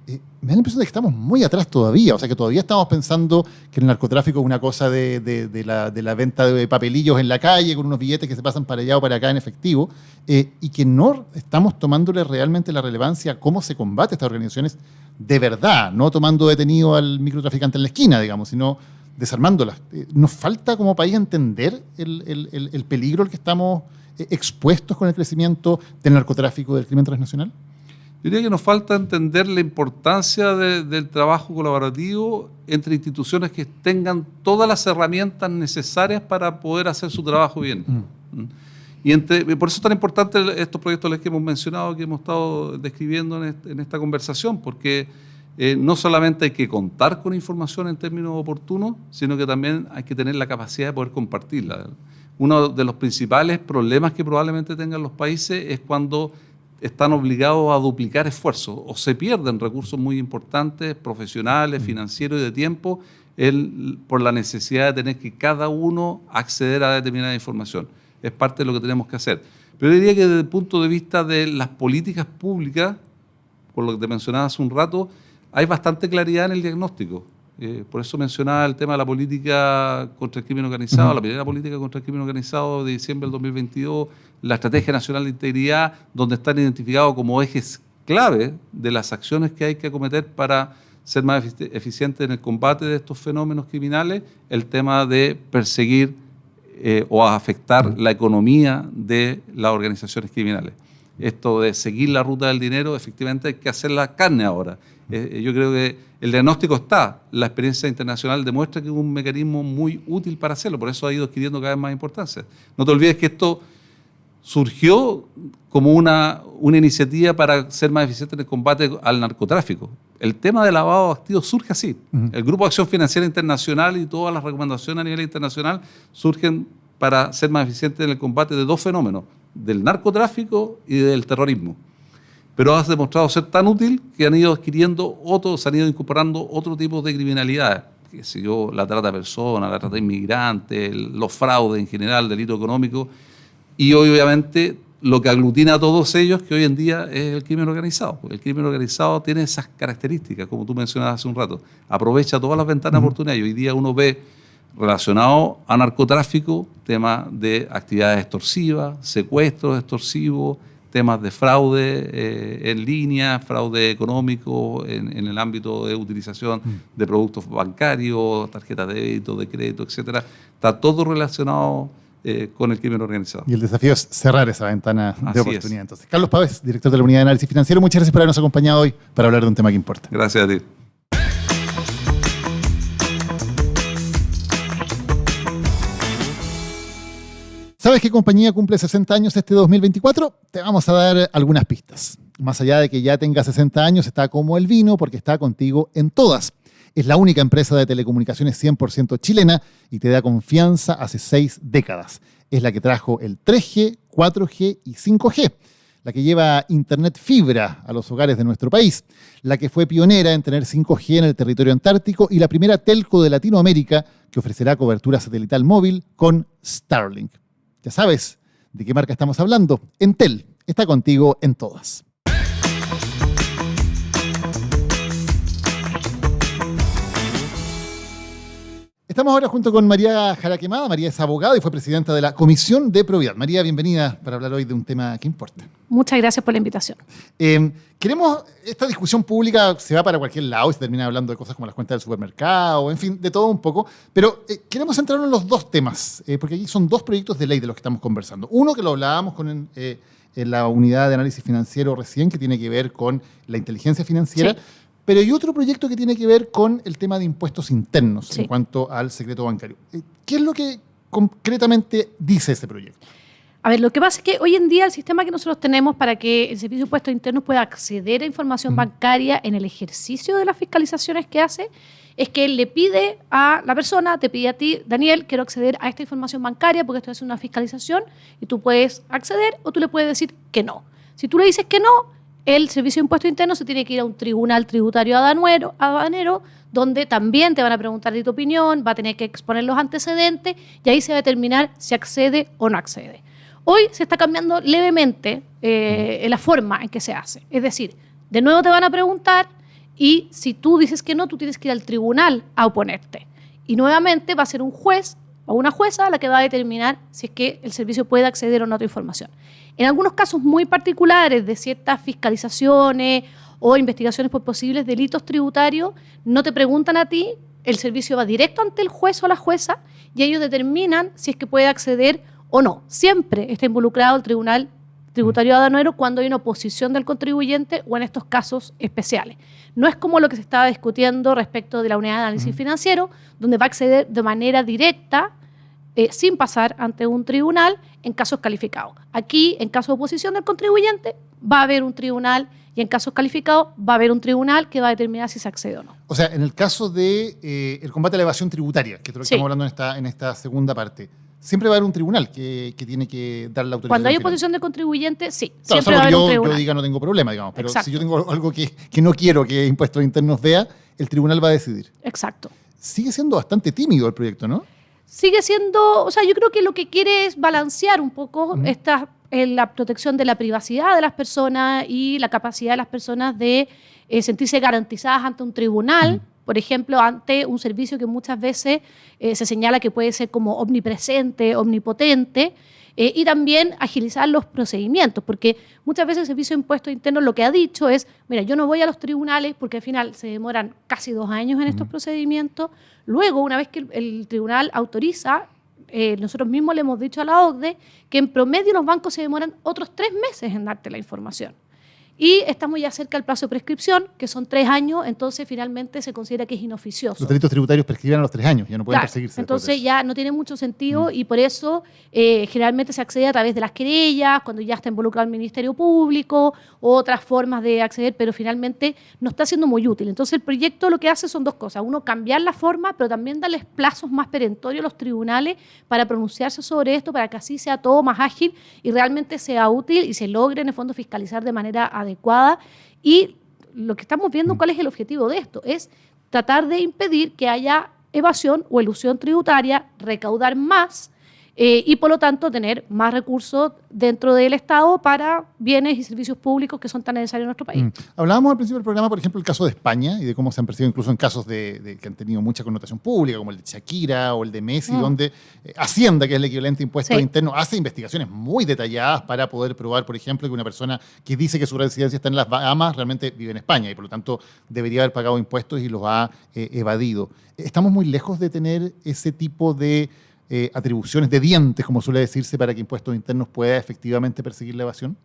me da la impresión de que estamos muy atrás todavía. O sea, que todavía estamos pensando que el narcotráfico es una cosa de la venta de papelillos en la calle con unos billetes que se pasan para allá o para acá en efectivo y que no estamos tomándole realmente la relevancia a cómo se combate estas organizaciones de verdad, no tomando detenido al microtraficante en la esquina, digamos, sino desarmándolas. ¿Nos falta como país entender el peligro al que estamos expuestos con el crecimiento del narcotráfico y del crimen transnacional? Yo diría que nos falta entender la importancia del trabajo colaborativo entre instituciones que tengan todas las herramientas necesarias para poder hacer su trabajo bien. Y por eso es tan importante estos proyectos que hemos mencionado, que hemos estado describiendo en esta conversación, porque no solamente hay que contar con información en términos oportunos, sino que también hay que tener la capacidad de poder compartirla. Uno de los principales problemas que probablemente tengan los países es cuando están obligados a duplicar esfuerzos o se pierden recursos muy importantes, profesionales, financieros y de tiempo, por la necesidad de tener que cada uno acceder a determinada información. Es parte de lo que tenemos que hacer. Pero yo diría que desde el punto de vista de las políticas públicas, por lo que te mencionaba hace un rato, hay bastante claridad en el diagnóstico. Por eso mencionaba el tema de la política contra el crimen organizado, la primera política contra el crimen organizado de diciembre del 2022, la Estrategia Nacional de Integridad, donde están identificados como ejes clave de las acciones que hay que acometer para ser más eficientes en el combate de estos fenómenos criminales, el tema de perseguir o afectar la economía de las organizaciones criminales. Esto de seguir la ruta del dinero, efectivamente hay que hacer la carne ahora. Yo creo que el diagnóstico está, la experiencia internacional demuestra que es un mecanismo muy útil para hacerlo, por eso ha ido adquiriendo cada vez más importancia. No te olvides que esto surgió como una iniciativa para ser más eficiente en el combate al narcotráfico. El tema del lavado de activos surge así. El Grupo de Acción Financiera Internacional y todas las recomendaciones a nivel internacional surgen para ser más eficientes en el combate de dos fenómenos, del narcotráfico y del terrorismo. Pero has demostrado ser tan útil que han ido adquiriendo se han ido incorporando otro tipo de criminalidades. Qué sé yo, la trata de personas, la trata de inmigrantes, los fraudes en general, delito económico. Y hoy, obviamente, lo que aglutina a todos ellos, que hoy en día es el crimen organizado. El crimen organizado tiene esas características, como tú mencionabas hace un rato. Aprovecha todas las ventanas de oportunidad. Y hoy día uno ve relacionado a narcotráfico, temas de actividades extorsivas, secuestros extorsivos, temas de fraude en línea, fraude económico en el ámbito de utilización de productos bancarios, tarjetas de débito, de crédito, etcétera. Está todo relacionado con el crimen organizado. Y el desafío es cerrar esa ventana de oportunidad. Es. Entonces, Carlos Pávez, director de la Unidad de Análisis Financiero, muchas gracias por habernos acompañado hoy para hablar de un tema que importa. Gracias a ti. ¿Sabes qué compañía cumple 60 años este 2024? Te vamos a dar algunas pistas. Más allá de que ya tenga 60 años, está como el vino porque está contigo en todas. Es la única empresa de telecomunicaciones 100% chilena y te da confianza hace 6 décadas. Es la que trajo el 3G, 4G y 5G. la que lleva internet fibra a los hogares de nuestro país, la que fue pionera en tener 5G en el territorio antártico y la primera telco de Latinoamérica que ofrecerá cobertura satelital móvil con Starlink. Ya sabes de qué marca estamos hablando. Entel está contigo en todas. Estamos ahora junto con María Jaraquemada. María es abogada y fue presidenta de la Comisión de Probidad. María, bienvenida para hablar hoy de un tema que importa. Muchas gracias por la invitación. Esta discusión pública se va para cualquier lado y se termina hablando de cosas como las cuentas del supermercado, en fin, de todo un poco. Pero queremos centrarnos en los dos temas, porque aquí son dos proyectos de ley de los que estamos conversando. Uno que lo hablábamos en la unidad de análisis financiero recién, que tiene que ver con la inteligencia financiera. Sí. Pero hay otro proyecto que tiene que ver con el tema de impuestos internos en cuanto al secreto bancario. ¿Qué es lo que concretamente dice ese proyecto? A ver, lo que pasa es que hoy en día el sistema que nosotros tenemos para que el Servicio de Impuestos Internos pueda acceder a información bancaria en el ejercicio de las fiscalizaciones que hace, es que él le pide a la persona, te pide a ti, Daniel, quiero acceder a esta información bancaria porque esto es una fiscalización y tú puedes acceder o tú le puedes decir que no. Si tú le dices que no, el Servicio de Impuestos Internos se tiene que ir a un tribunal tributario aduanero, donde también te van a preguntar de tu opinión, va a tener que exponer los antecedentes y ahí se va a determinar si accede o no accede. Hoy se está cambiando levemente la forma en que se hace. Es decir, de nuevo te van a preguntar y si tú dices que no, tú tienes que ir al tribunal a oponerte. Y nuevamente va a ser un juez o una jueza la que va a determinar si es que el servicio puede acceder o no a tu información. En algunos casos muy particulares de ciertas fiscalizaciones o investigaciones por posibles delitos tributarios, no te preguntan a ti, el servicio va directo ante el juez o la jueza y ellos determinan si es que puede acceder o no. Siempre está involucrado el tribunal tributario aduanero cuando hay una oposición del contribuyente o en estos casos especiales. No es como lo que se estaba discutiendo respecto de la unidad de análisis financiero, donde va a acceder de manera directa sin pasar ante un tribunal en casos calificados. Aquí, en caso de oposición del contribuyente, va a haber un tribunal y en casos calificados va a haber un tribunal que va a determinar si se accede o no. O sea, en el caso de el combate a la evasión tributaria, que es lo que estamos hablando en esta segunda parte, siempre va a haber un tribunal que tiene que dar la autorización. Cuando hay final. oposición del contribuyente, sí. Claro, siempre va a haber un tribunal. Yo diga no tengo problema, digamos. Pero Exacto. si yo tengo algo que no quiero que Impuestos Internos vea, el tribunal va a decidir. Exacto. Sigue siendo bastante tímido el proyecto, ¿no? Sigue siendo, o sea, yo creo que lo que quiere es balancear un poco la protección de la privacidad de las personas y la capacidad de las personas de sentirse garantizadas ante un tribunal, por ejemplo, ante un servicio que muchas veces se señala que puede ser como omnipresente, omnipotente, y también agilizar los procedimientos, porque muchas veces el Servicio de Impuestos Internos lo que ha dicho es, mira, yo no voy a los tribunales porque al final se demoran casi 2 años en estos procedimientos. Luego, una vez que el tribunal autoriza, nosotros mismos le hemos dicho a la OCDE que en promedio los bancos se demoran otros 3 meses en darte la información. Y estamos ya cerca del plazo de prescripción, que son 3 años, entonces finalmente se considera que es inoficioso. Los delitos tributarios prescriben a los 3 años, ya no pueden perseguirse. Entonces ya no tiene mucho sentido y por eso generalmente se accede a través de las querellas, cuando ya está involucrado el Ministerio Público, otras formas de acceder, pero finalmente no está siendo muy útil. Entonces el proyecto lo que hace son 2 cosas. Uno, cambiar la forma, pero también darles plazos más perentorios a los tribunales para pronunciarse sobre esto, para que así sea todo más ágil y realmente sea útil y se logre en el fondo fiscalizar de manera adecuada. Y lo que estamos viendo, ¿cuál es el objetivo de esto? Es tratar de impedir que haya evasión o elusión tributaria, recaudar más y por lo tanto tener más recursos dentro del Estado para bienes y servicios públicos que son tan necesarios en nuestro país. Hablábamos al principio del programa, por ejemplo, el caso de España y de cómo se han percibido incluso en casos que han tenido mucha connotación pública, como el de Shakira o el de Messi, donde Hacienda, que es el equivalente a impuestos internos, hace investigaciones muy detalladas para poder probar, por ejemplo, que una persona que dice que su residencia está en las Bahamas realmente vive en España y por lo tanto debería haber pagado impuestos y los ha evadido. ¿Estamos muy lejos de tener ese tipo de atribuciones de dientes, como suele decirse, para que Impuestos Internos pueda efectivamente perseguir la evasión?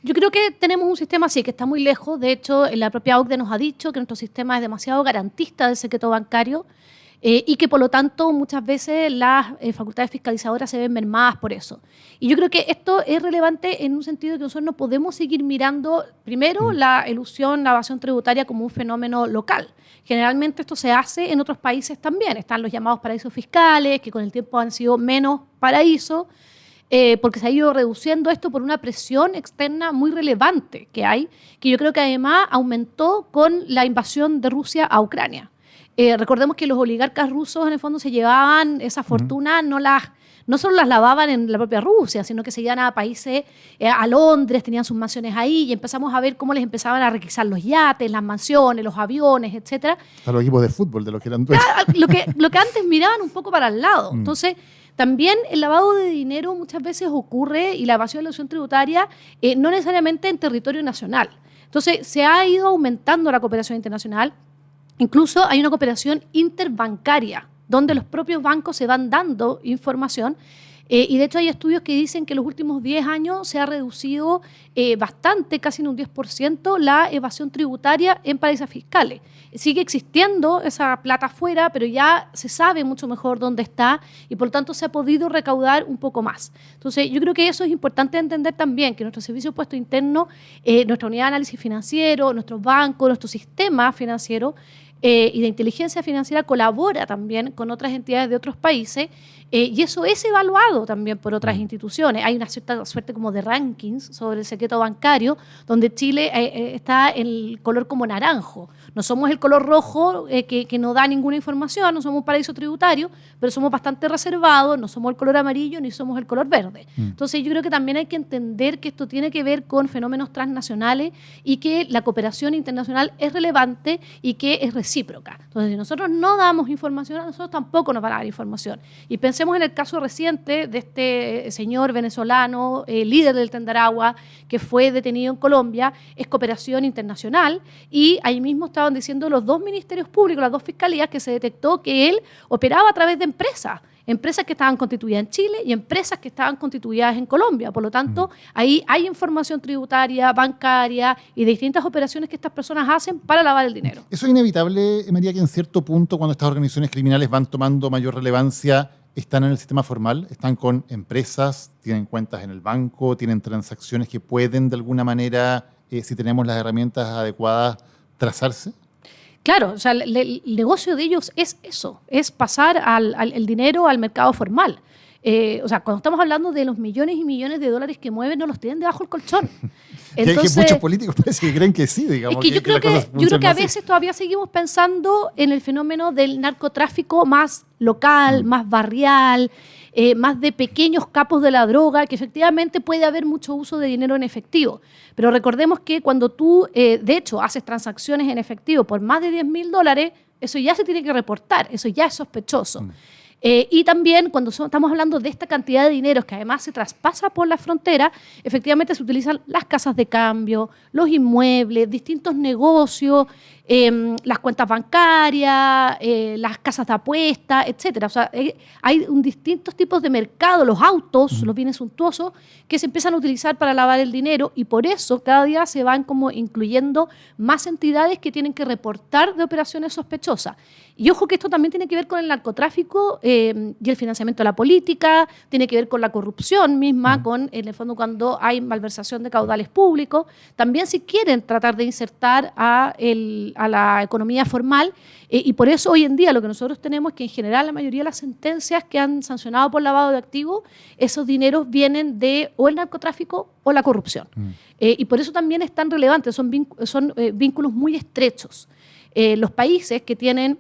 Yo creo que tenemos un sistema así, que está muy lejos. De hecho, la propia OCDE nos ha dicho que nuestro sistema es demasiado garantista del secreto bancario y que, por lo tanto, muchas veces las facultades fiscalizadoras se ven mermadas por eso. Y yo creo que esto es relevante en un sentido de que nosotros no podemos seguir mirando, primero, la elusión, la evasión tributaria como un fenómeno local. Generalmente esto se hace en otros países también. Están los llamados paraísos fiscales, que con el tiempo han sido menos paraísos. porque se ha ido reduciendo esto por una presión externa muy relevante que hay, que yo creo que además aumentó con la invasión de Rusia a Ucrania. Recordemos que los oligarcas rusos en el fondo se llevaban esa fortuna, no solo las lavaban en la propia Rusia, sino que se iban a países, a Londres, tenían sus mansiones ahí y empezamos a ver cómo les empezaban a requisar los yates, las mansiones, los aviones, etcétera. A los equipos de fútbol de los que eran dueños. Lo que antes miraban un poco para el lado. Entonces, también el lavado de dinero muchas veces ocurre y la evasión y la elusión tributaria no necesariamente en territorio nacional. Entonces, se ha ido aumentando la cooperación internacional. Incluso hay una cooperación interbancaria, donde los propios bancos se van dando información. Y de hecho hay estudios que dicen que en los últimos 10 años se ha reducido bastante, casi en un 10%, la evasión tributaria en paraísos fiscales. Sigue existiendo esa plata afuera, pero ya se sabe mucho mejor dónde está y por lo tanto se ha podido recaudar un poco más. Entonces yo creo que eso es importante entender también, que nuestro Servicio de Impuesto Interno, nuestra unidad de análisis financiero, nuestros bancos, nuestro sistema financiero, y de inteligencia financiera colabora también con otras entidades de otros países y eso es evaluado también por otras instituciones. Hay una cierta suerte como de rankings sobre el secreto bancario, donde Chile está en el color como naranjo. No somos el color rojo que no da ninguna información, no somos un paraíso tributario, pero somos bastante reservados, no somos el color amarillo ni somos el color verde. Entonces yo creo que también hay que entender que esto tiene que ver con fenómenos transnacionales y que la cooperación internacional es relevante y que es recíproca. Entonces si nosotros no damos información, a nosotros tampoco nos van a dar información. Y pensemos en el caso reciente de este señor venezolano, líder del Tendaragua, que fue detenido en Colombia. Es cooperación internacional y ahí mismo estaban diciendo los dos ministerios públicos, las dos fiscalías, que se detectó que él operaba a través de empresas que estaban constituidas en Chile y empresas que estaban constituidas en Colombia. Por lo tanto, ahí hay información tributaria, bancaria y de distintas operaciones que estas personas hacen para lavar el dinero. Eso es inevitable, María, que en cierto punto, cuando estas organizaciones criminales van tomando mayor relevancia, están en el sistema formal, están con empresas, tienen cuentas en el banco, tienen transacciones que pueden de alguna manera, si tenemos las herramientas adecuadas, trazarse. Claro, o sea, el negocio de ellos es eso, es pasar el dinero al mercado formal. O sea, cuando estamos hablando de los millones y millones de dólares que mueven, no los tienen debajo del colchón. Entonces, que muchos políticos parece que creen que sí, digamos. Es que yo creo que a veces todavía seguimos pensando en el fenómeno del narcotráfico más local, más barrial, más de pequeños capos de la droga, que efectivamente puede haber mucho uso de dinero en efectivo. Pero recordemos que cuando tú, de hecho, haces transacciones en efectivo por más de $10,000, eso ya se tiene que reportar, eso ya es sospechoso. Y también cuando estamos hablando de esta cantidad de dinero que además se traspasa por la frontera, efectivamente se utilizan las casas de cambio, los inmuebles, distintos negocios, las cuentas bancarias, las casas de apuestas, etcétera. O sea, hay distintos tipos de mercado, los autos, los bienes suntuosos, que se empiezan a utilizar para lavar el dinero y por eso cada día se van como incluyendo más entidades que tienen que reportar de operaciones sospechosas. Y ojo que esto también tiene que ver con el narcotráfico y el financiamiento de la política, tiene que ver con la corrupción misma, con, en el fondo, cuando hay malversación de caudales públicos. También si quieren tratar de insertar a la economía formal y por eso hoy en día lo que nosotros tenemos es que en general la mayoría de las sentencias que han sancionado por lavado de activos, esos dineros vienen de o el narcotráfico o la corrupción. Y por eso también es tan relevante, son vínculos muy estrechos. Los países que tienen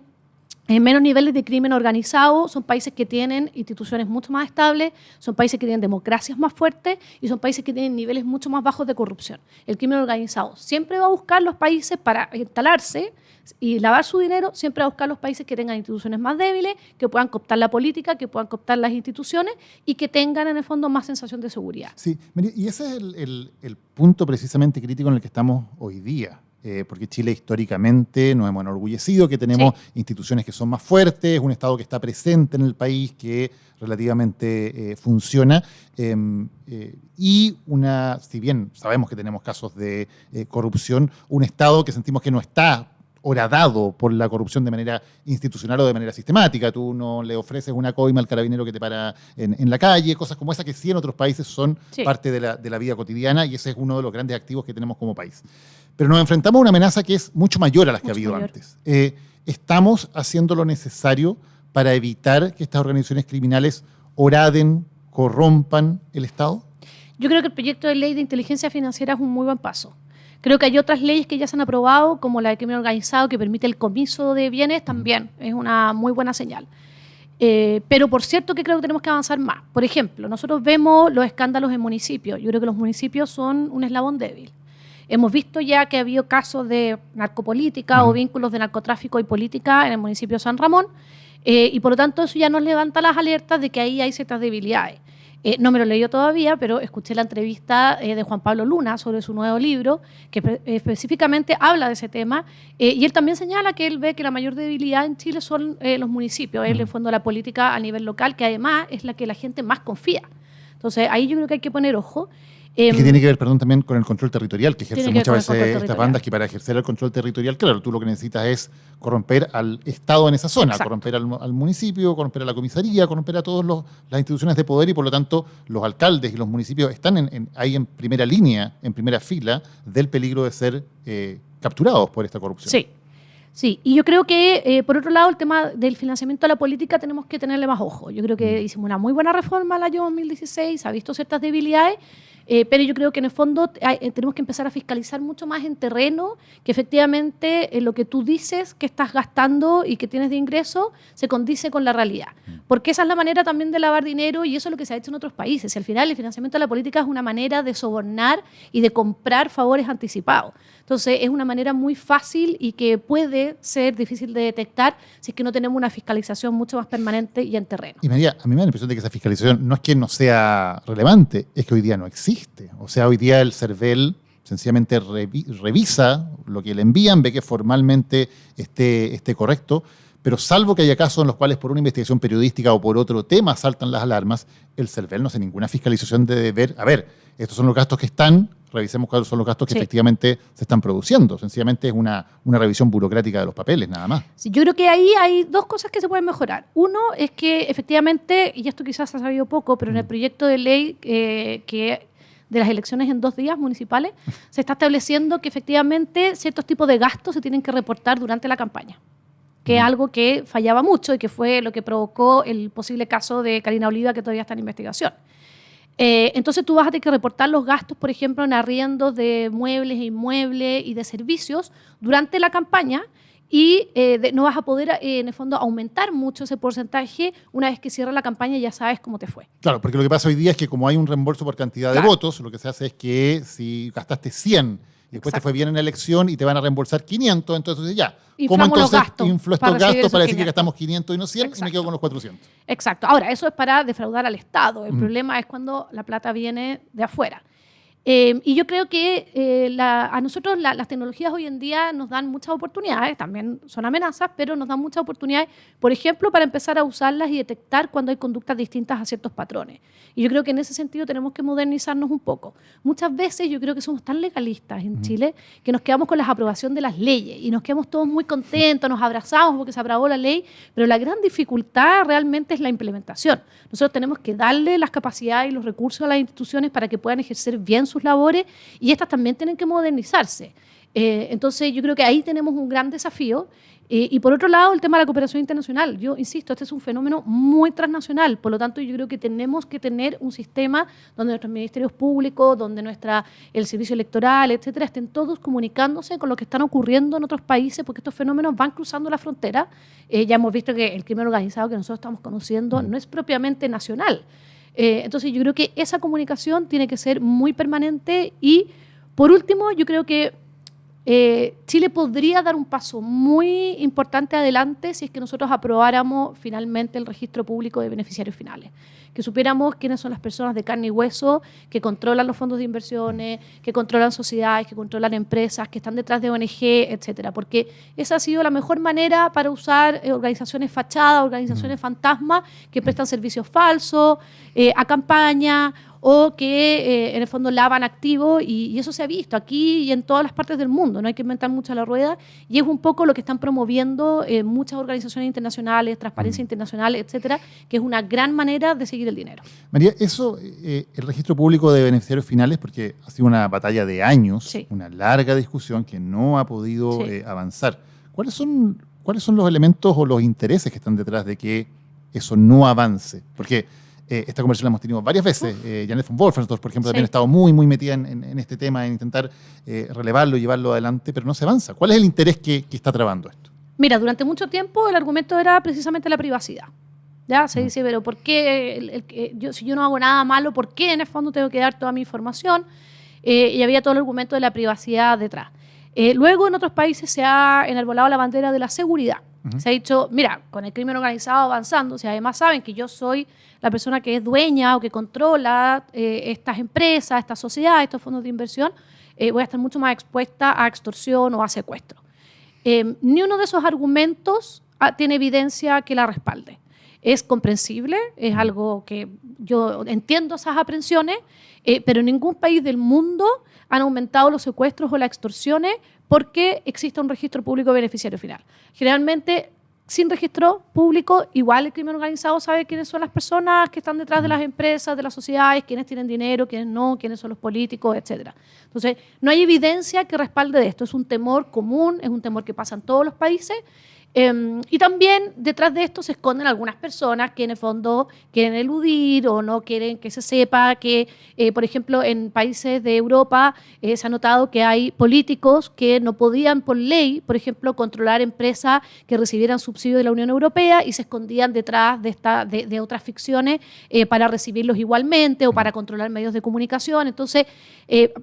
menos niveles de crimen organizado son países que tienen instituciones mucho más estables, son países que tienen democracias más fuertes y son países que tienen niveles mucho más bajos de corrupción. El crimen organizado siempre va a buscar los países para instalarse y lavar su dinero, siempre va a buscar los países que tengan instituciones más débiles, que puedan cooptar la política, que puedan cooptar las instituciones y que tengan en el fondo más sensación de seguridad. Sí, y ese es el punto precisamente crítico en el que estamos hoy día. Porque Chile históricamente nos hemos enorgullecido que tenemos instituciones que son más fuertes, un Estado que está presente en el país, que relativamente funciona, y si bien sabemos que tenemos casos de corrupción, un Estado que sentimos que no está horadado por la corrupción de manera institucional o de manera sistemática. Tú no le ofreces una coima al carabinero que te para en la calle, cosas como esas que sí en otros países son parte de la vida cotidiana y ese es uno de los grandes activos que tenemos como país. Pero nos enfrentamos a una amenaza que es mucho mayor a las que ha habido antes. ¿Estamos haciendo lo necesario para evitar que estas organizaciones criminales horaden corrompan el Estado? Yo creo que el proyecto de ley de inteligencia financiera es un muy buen paso. Creo que hay otras leyes que ya se han aprobado, como la de crimen organizado, que permite el comiso de bienes, también es una muy buena señal. Pero por cierto que creo que tenemos que avanzar más. Por ejemplo, nosotros vemos los escándalos en municipios. Yo creo que los municipios son un eslabón débil. Hemos visto ya que ha habido casos de narcopolítica o vínculos de narcotráfico y política en el municipio de San Ramón, y por lo tanto eso ya nos levanta las alertas de que ahí hay ciertas debilidades. No me lo he leído todavía, pero escuché la entrevista de Juan Pablo Luna sobre su nuevo libro, que específicamente habla de ese tema, y él también señala que él ve que la mayor debilidad en Chile son los municipios, en el fondo la política a nivel local, que además es la que la gente más confía. Entonces ahí yo creo que hay que poner ojo. Y que tiene que ver, perdón, también con el control territorial, que ejercen Tiene que ver muchas con el veces control estas territorial. bandas, que para ejercer el control territorial, claro, tú lo que necesitas es corromper al Estado en esa zona, Exacto. corromper al municipio, corromper a la comisaría, corromper a todas las instituciones de poder, y por lo tanto los alcaldes y los municipios están ahí en primera línea, en primera fila del peligro de ser capturados por esta corrupción. Sí. Sí, y yo creo que, por otro lado, el tema del financiamiento a la política tenemos que tenerle más ojo. Yo creo que hicimos una muy buena reforma el año 2016, se ha visto ciertas debilidades, pero yo creo que en el fondo tenemos que empezar a fiscalizar mucho más en terreno, que efectivamente lo que tú dices que estás gastando y que tienes de ingreso se condice con la realidad. Porque esa es la manera también de lavar dinero, y eso es lo que se ha hecho en otros países. Y al final el financiamiento a la política es una manera de sobornar y de comprar favores anticipados. Entonces es una manera muy fácil y que puede ser difícil de detectar si es que no tenemos una fiscalización mucho más permanente y en terreno. Y María, a mí me da la impresión de que esa fiscalización no es que no sea relevante, es que hoy día no existe. O sea, hoy día el CERVEL sencillamente revisa lo que le envían, ve que formalmente esté correcto, pero salvo que haya casos en los cuales por una investigación periodística o por otro tema saltan las alarmas, el CERVEL no hace ninguna fiscalización de ver, a ver, estos son los gastos que están, revisemos cuáles son los gastos que efectivamente se están produciendo. Sencillamente es una revisión burocrática de los papeles, nada más. Sí, yo creo que ahí hay dos cosas que se pueden mejorar. Uno es que efectivamente, y esto quizás se ha sabido poco, pero en el proyecto de ley que de las elecciones en 2 días municipales, se está estableciendo que efectivamente ciertos tipos de gastos se tienen que reportar durante la campaña, que es algo que fallaba mucho y que fue lo que provocó el posible caso de Karina Oliva, que todavía está en investigación. Entonces tú vas a tener que reportar los gastos, por ejemplo, en arriendos de muebles e inmuebles y de servicios durante la campaña, y no vas a poder, en el fondo, aumentar mucho ese porcentaje una vez que cierra la campaña y ya sabes cómo te fue. Claro, porque lo que pasa hoy día es que como hay un reembolso por cantidad de votos, lo que se hace es que si gastaste 100 y después te fue bien en la elección y te van a reembolsar 500, entonces ya, ¿cómo Inflamos los entonces gastos inflo estos para recibir gastos esos para decir que 500? gastamos 500 y no 100 y me Exacto. quedo con los 400? Exacto. Ahora, eso es para defraudar al Estado. El problema es cuando la plata viene de afuera. Y yo creo que a nosotros las tecnologías hoy en día nos dan muchas oportunidades, también son amenazas, pero nos dan muchas oportunidades, por ejemplo, para empezar a usarlas y detectar cuando hay conductas distintas a ciertos patrones. Y yo creo que en ese sentido tenemos que modernizarnos un poco. Muchas veces yo creo que somos tan legalistas en Chile que nos quedamos con la aprobación de las leyes y nos quedamos todos muy contentos, nos abrazamos porque se aprobó la ley, pero la gran dificultad realmente es la implementación. Nosotros tenemos que darle las capacidades y los recursos a las instituciones para que puedan ejercer bien sus labores, y estas también tienen que modernizarse. Entonces yo creo que ahí tenemos un gran desafío. Y por otro lado, el tema de la cooperación internacional. Yo insisto, este es un fenómeno muy transnacional, por lo tanto yo creo que tenemos que tener un sistema donde nuestros ministerios públicos, donde el servicio electoral, etcétera, estén todos comunicándose con lo que están ocurriendo en otros países, porque estos fenómenos van cruzando la frontera. Ya hemos visto que el crimen organizado que nosotros estamos conociendo no es propiamente nacional. Entonces yo creo que esa comunicación tiene que ser muy permanente. Y por último, yo creo que Chile podría dar un paso muy importante adelante si es que nosotros aprobáramos finalmente el registro público de beneficiarios finales, que supiéramos quiénes son las personas de carne y hueso que controlan los fondos de inversiones, que controlan sociedades, que controlan empresas, que están detrás de ONG, etcétera, porque esa ha sido la mejor manera para usar organizaciones fachadas, organizaciones fantasmas que prestan servicios falsos a campaña, o que en el fondo lavan activos, y eso se ha visto aquí y en todas las partes del mundo. No hay que inventar mucho la rueda, y es un poco lo que están promoviendo muchas organizaciones internacionales, Transparencia Internacional, etcétera, que es una gran manera de seguir el dinero. María, eso, el registro público de beneficiarios finales, porque ha sido una batalla de años, una larga discusión que no ha podido avanzar. ¿Cuáles son los elementos o los intereses que están detrás de que eso no avance? Porque Esta conversación la hemos tenido varias veces. Janet von Wolfensdorf, por ejemplo, Sí. también ha estado muy, muy metida en este tema, en intentar relevarlo y llevarlo adelante, pero no se avanza. ¿Cuál es el interés que está trabando esto? Mira, durante mucho tiempo el argumento era precisamente la privacidad. ¿Ya? Se dice, pero ¿por qué si yo no hago nada malo, por qué en el fondo tengo que dar toda mi información? Y había todo el argumento de la privacidad detrás. Luego en otros países se ha enarbolado la bandera de la seguridad. Se ha dicho, mira, con el crimen organizado avanzando, si además saben que yo soy la persona que es dueña o que controla estas empresas, estas sociedades, estos fondos de inversión, voy a estar mucho más expuesta a extorsión o a secuestro. Ni uno de esos argumentos tiene evidencia que la respalde. Es comprensible, es algo que yo entiendo esas aprensiones, pero en ningún país del mundo han aumentado los secuestros o las extorsiones porque existe un registro público de beneficiario final. Generalmente, sin registro público, igual el crimen organizado sabe quiénes son las personas que están detrás de las empresas, de las sociedades, quiénes tienen dinero, quiénes no, quiénes son los políticos, etc. Entonces, no hay evidencia que respalde de esto. Es un temor común, es un temor que pasa en todos los países. Y también detrás de esto se esconden algunas personas que en el fondo quieren eludir o no quieren que se sepa que, por ejemplo, en países de Europa se ha notado que hay políticos que no podían por ley, por ejemplo, controlar empresas que recibieran subsidio de la Unión Europea y se escondían detrás de otras ficciones para recibirlos igualmente o para controlar medios de comunicación. Entonces,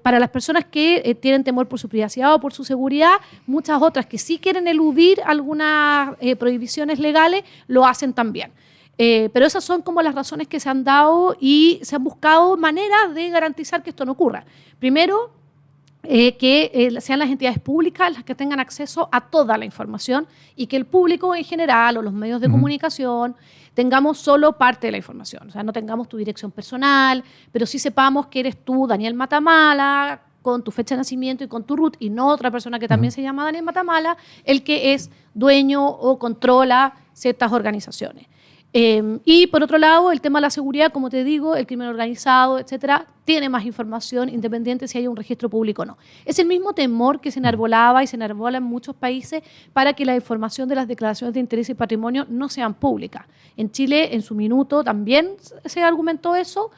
para las personas que tienen temor por su privacidad o por su seguridad, muchas otras que sí quieren eludir algunas prohibiciones legales, lo hacen también. Pero esas son como las razones que se han dado y se han buscado maneras de garantizar que esto no ocurra. Primero, que sean las entidades públicas las que tengan acceso a toda la información y que el público en general o los medios de comunicación tengamos solo parte de la información. O sea, no tengamos tu dirección personal, pero sí sepamos que eres tú, Daniel Matamala, con tu fecha de nacimiento y con tu RUT, y no otra persona que también se llama Daniel Matamala, el que es dueño o controla ciertas organizaciones. Y por otro lado, el tema de la seguridad, como te digo, el crimen organizado, etcétera, tiene más información independiente si hay un registro público o no. Es el mismo temor que se enarbolaba y se enarbola en muchos países para que la información de las declaraciones de interés y patrimonio no sean públicas. En Chile, en su minuto, también se argumentó eso,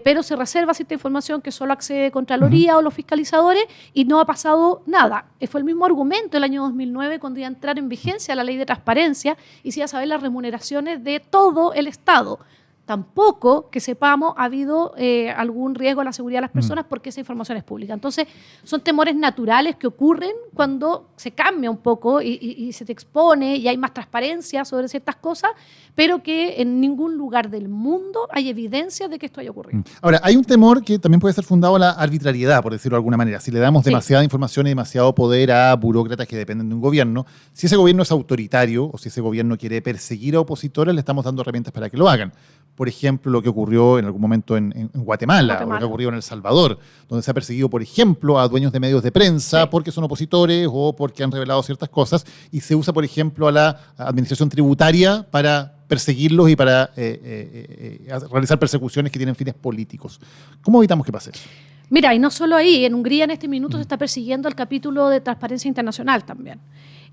pero se reserva cierta información que solo accede Contraloría o los fiscalizadores y no ha pasado nada. Fue el mismo argumento el año 2009 cuando iba a entrar en vigencia la ley de transparencia y se iba a saber las remuneraciones de todo el Estado. Tampoco, que sepamos, ha habido algún riesgo a la seguridad de las personas porque esa información es pública. Entonces, son temores naturales que ocurren cuando se cambia un poco y se te expone y hay más transparencia sobre ciertas cosas, pero que en ningún lugar del mundo hay evidencia de que esto haya ocurrido. Ahora, hay un temor que también puede ser fundado en la arbitrariedad, por decirlo de alguna manera. Si le damos demasiada información y demasiado poder a burócratas que dependen de un gobierno, si ese gobierno es autoritario o si ese gobierno quiere perseguir a opositores, le estamos dando herramientas para que lo hagan. Por ejemplo, lo que ocurrió en algún momento en Guatemala, o lo que ocurrió en El Salvador, donde se ha perseguido, por ejemplo, a dueños de medios de prensa porque son opositores o porque han revelado ciertas cosas, y se usa, por ejemplo, a la administración tributaria para perseguirlos y para realizar persecuciones que tienen fines políticos. ¿Cómo evitamos que pase eso? Mira, y no solo ahí, en Hungría en este minuto se está persiguiendo el capítulo de Transparencia Internacional también.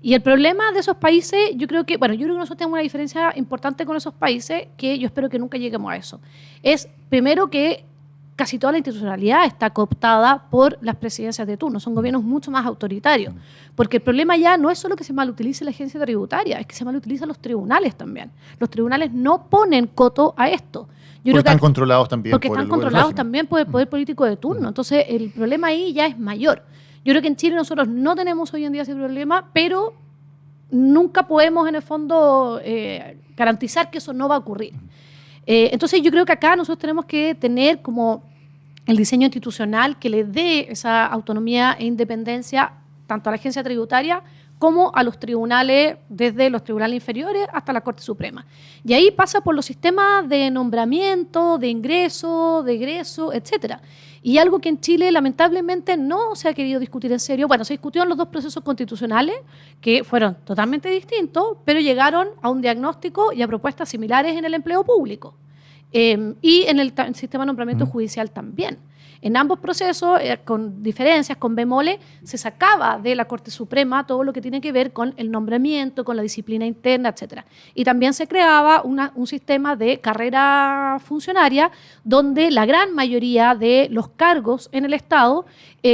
Y el problema de esos países, yo creo que nosotros tenemos una diferencia importante con esos países que yo espero que nunca lleguemos a eso. Es, primero, que casi toda la institucionalidad está cooptada por las presidencias de turno. Son gobiernos mucho más autoritarios. Porque el problema ya no es solo que se malutilice la agencia tributaria, es que se malutilizan los tribunales también. Los tribunales no ponen coto a esto. Porque están controlados también por el poder político de turno. Entonces, el problema ahí ya es mayor. Yo creo que en Chile nosotros no tenemos hoy en día ese problema, pero nunca podemos, en el fondo, garantizar que eso no va a ocurrir. Entonces, yo creo que acá nosotros tenemos que tener como el diseño institucional que le dé esa autonomía e independencia tanto a la agencia tributaria como a los tribunales, desde los tribunales inferiores hasta la Corte Suprema. Y ahí pasa por los sistemas de nombramiento, de ingreso, de egreso, etcétera. Y algo que en Chile lamentablemente no se ha querido discutir en serio. Bueno, se discutió en los dos procesos constitucionales, que fueron totalmente distintos, pero llegaron a un diagnóstico y a propuestas similares en el empleo público. Y en el sistema de nombramiento judicial también. En ambos procesos, con diferencias, con bemoles, se sacaba de la Corte Suprema todo lo que tiene que ver con el nombramiento, con la disciplina interna, etc. Y también se creaba un sistema de carrera funcionaria donde la gran mayoría de los cargos en el Estado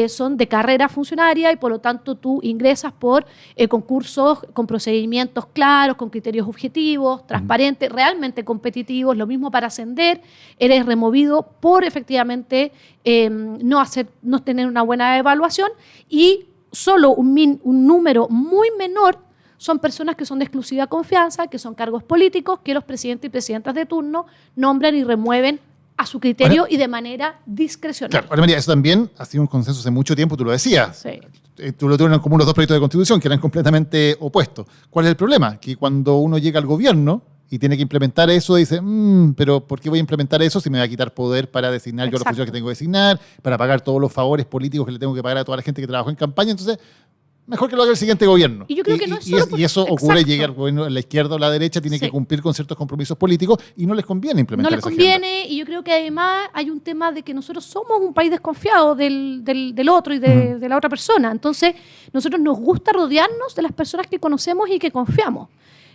son de carrera funcionaria y por lo tanto tú ingresas por concursos con procedimientos claros, con criterios objetivos, transparentes, realmente competitivos. Lo mismo para ascender, eres removido por efectivamente no tener una buena evaluación y solo un número muy menor son personas que son de exclusiva confianza, que son cargos políticos, que los presidentes y presidentas de turno nombran y remueven a su criterio y de manera discrecional. Claro, ahora María, eso también ha sido un consenso hace mucho tiempo, tú lo decías. Sí. Tú lo tuvieron como los dos proyectos de constitución que eran completamente opuestos. ¿Cuál es el problema? Que cuando uno llega al gobierno y tiene que implementar eso, dice, pero ¿por qué voy a implementar eso si me va a quitar poder para designar yo a los funcionarios que tengo que designar, para pagar todos los favores políticos que le tengo que pagar a toda la gente que trabajó en campaña? Entonces, mejor que lo haga el siguiente gobierno. Y yo creo que no es solo y eso ocurre, exacto. llega el gobierno, la izquierda o la derecha tiene que cumplir con ciertos compromisos políticos y no les conviene implementar esa agenda. No les conviene, y yo creo que además hay un tema de que nosotros somos un país desconfiado del otro y de la otra persona. Entonces, nosotros nos gusta rodearnos de las personas que conocemos y que confiamos.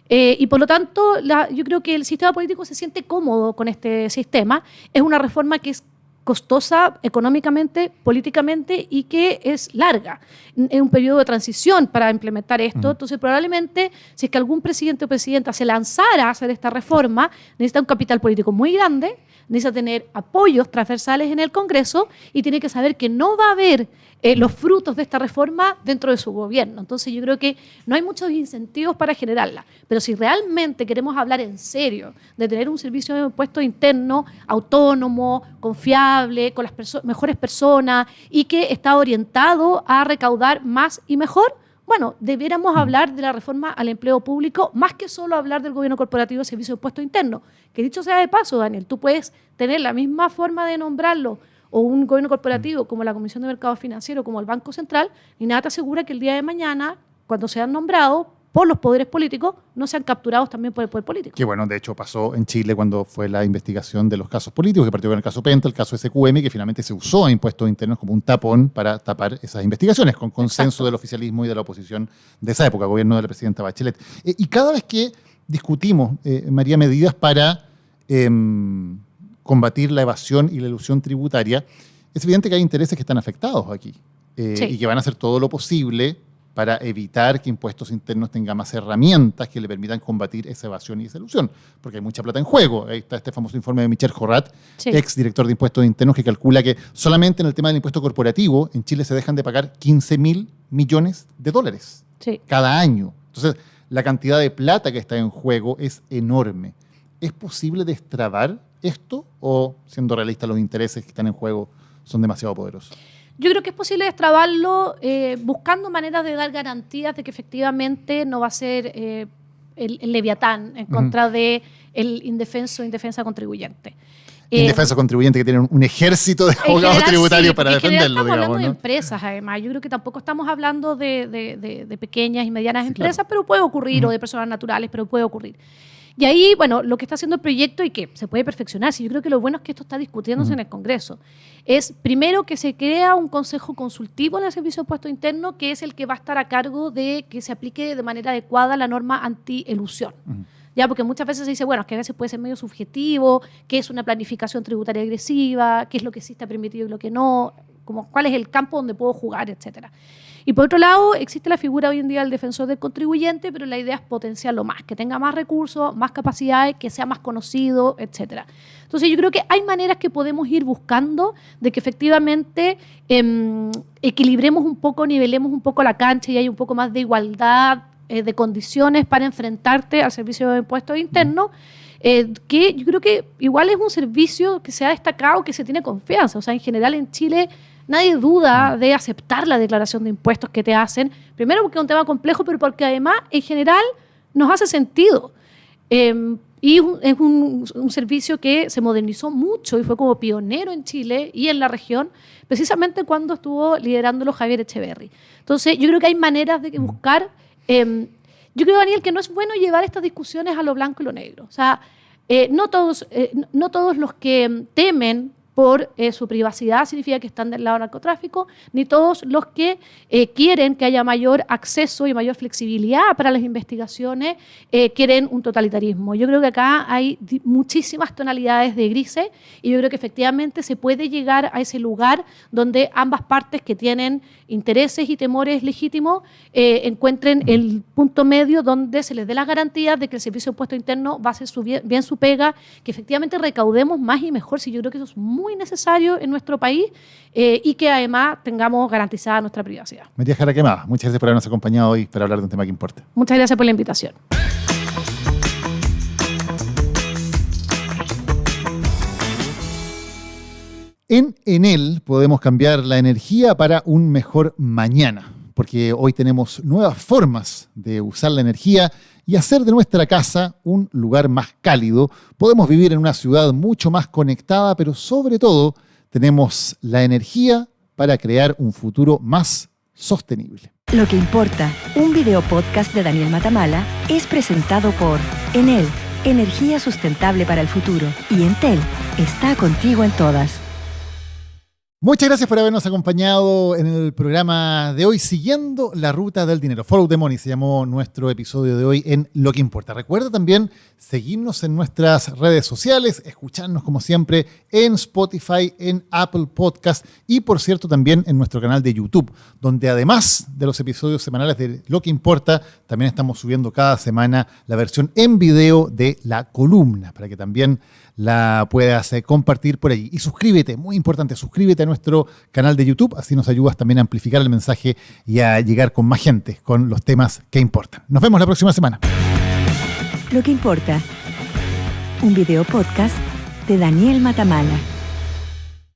Y por lo tanto, yo creo que el sistema político se siente cómodo con este sistema. Es una reforma que es costosa económicamente, políticamente y que es larga. Es un periodo de transición para implementar esto. Entonces, probablemente, si es que algún presidente o presidenta se lanzara a hacer esta reforma, necesita un capital político muy grande, necesita tener apoyos transversales en el Congreso y tiene que saber que no va a haber los frutos de esta reforma dentro de su gobierno. Entonces, yo creo que no hay muchos incentivos para generarla. Pero si realmente queremos hablar en serio de tener un servicio de impuesto interno autónomo, confiable, con las mejores personas y que está orientado a recaudar más y mejor, bueno, debiéramos hablar de la reforma al empleo público más que solo hablar del gobierno corporativo y servicio de impuesto interno. Que dicho sea de paso, Daniel, tú puedes tener la misma forma de nombrarlo o un gobierno corporativo como la Comisión de Mercado Financiero, como el Banco Central, y nada te asegura que el día de mañana, cuando sean nombrados por los poderes políticos, no sean capturados también por el poder político. Que bueno, de hecho pasó en Chile cuando fue la investigación de los casos políticos, que partió con el caso Penta, el caso SQM, que finalmente se usó a impuestos internos como un tapón para tapar esas investigaciones, con consenso del oficialismo y de la oposición de esa época, gobierno de la presidenta Bachelet. Y cada vez que discutimos, María, medidas para combatir la evasión y la elusión tributaria, es evidente que hay intereses que están afectados aquí y que van a hacer todo lo posible para evitar que impuestos internos tengan más herramientas que le permitan combatir esa evasión y esa elusión, porque hay mucha plata en juego. Ahí está este famoso informe de Michel Jorrat, ex director de impuestos internos, que calcula que solamente en el tema del impuesto corporativo en Chile se dejan de pagar 15.000 millones de dólares cada año. Entonces, la cantidad de plata que está en juego es enorme. ¿Es posible destrabar esto o, siendo realistas, los intereses que están en juego son demasiado poderosos? Yo creo que es posible destrabarlo buscando maneras de dar garantías de que efectivamente no va a ser el leviatán en contra del indefenso o indefensa contribuyente. Indefenso contribuyente que tienen un ejército de abogados tributarios para defenderlo, estamos hablando digamos, de ¿no? empresas, además. Yo creo que tampoco estamos hablando de pequeñas y medianas empresas, pero puede ocurrir, o de personas naturales, pero puede ocurrir. Y ahí, bueno, lo que está haciendo el proyecto y que se puede perfeccionar, yo creo que lo bueno es que esto está discutiéndose en el Congreso, es primero que se crea un consejo consultivo en el Servicio de Impuesto Interno, que es el que va a estar a cargo de que se aplique de manera adecuada la norma anti-elusión. Ya, porque muchas veces se dice, bueno, es que a veces puede ser medio subjetivo, qué es una planificación tributaria agresiva, qué es lo que sí está permitido y lo que no, como cuál es el campo donde puedo jugar, etcétera. Y por otro lado, existe la figura hoy en día del defensor del contribuyente, pero la idea es potenciarlo más, que tenga más recursos, más capacidades, que sea más conocido, etcétera. Entonces yo creo que hay maneras que podemos ir buscando de que efectivamente equilibremos un poco, nivelemos un poco la cancha y hay un poco más de igualdad de condiciones para enfrentarte al servicio de impuestos internos, que yo creo que igual es un servicio que se ha destacado, que se tiene confianza. O sea, en general en Chile nadie duda de aceptar la declaración de impuestos que te hacen, primero porque es un tema complejo, pero porque además en general nos hace sentido. Y es un servicio que se modernizó mucho y fue como pionero en Chile y en la región, precisamente cuando estuvo liderándolo Javier Echeverry. Entonces, yo creo que hay maneras de buscar. Yo creo, Daniel, que no es bueno llevar estas discusiones a lo blanco y lo negro. O sea, no todos los que temen por su privacidad significa que están del lado del narcotráfico, ni todos los que quieren que haya mayor acceso y mayor flexibilidad para las investigaciones quieren un totalitarismo. Yo creo que acá hay muchísimas tonalidades de grises y yo creo que efectivamente se puede llegar a ese lugar donde ambas partes que tienen intereses y temores legítimos encuentren el punto medio donde se les dé las garantías de que el Servicio de Impuesto Interno va a hacer bien su pega, que efectivamente recaudemos más y mejor. Sí, yo creo que eso es muy necesario en nuestro país y que además tengamos garantizada nuestra privacidad. María Jara Quemada, muchas gracias por habernos acompañado hoy para hablar de un tema que importa. Muchas gracias por la invitación. En Enel podemos cambiar la energía para un mejor mañana, porque hoy tenemos nuevas formas de usar la energía y hacer de nuestra casa un lugar más cálido. Podemos vivir en una ciudad mucho más conectada, pero sobre todo tenemos la energía para crear un futuro más sostenible. Lo que importa, un video podcast de Daniel Matamala, es presentado por Enel, energía sustentable para el futuro. Y Entel está contigo en todas. Muchas gracias por habernos acompañado en el programa de hoy, siguiendo la ruta del dinero. Follow the Money se llamó nuestro episodio de hoy en Lo que Importa. Recuerda también seguirnos en nuestras redes sociales, escucharnos como siempre en Spotify, en Apple Podcast y por cierto también en nuestro canal de YouTube, donde además de los episodios semanales de Lo que Importa, también estamos subiendo cada semana la versión en video de la columna, para que también la puedas compartir por allí. Y suscríbete, muy importante, suscríbete a nuestro canal de YouTube, así nos ayudas también a amplificar el mensaje y a llegar con más gente con los temas que importan. Nos vemos la próxima semana. Lo que importa, un video podcast de Daniel Matamala.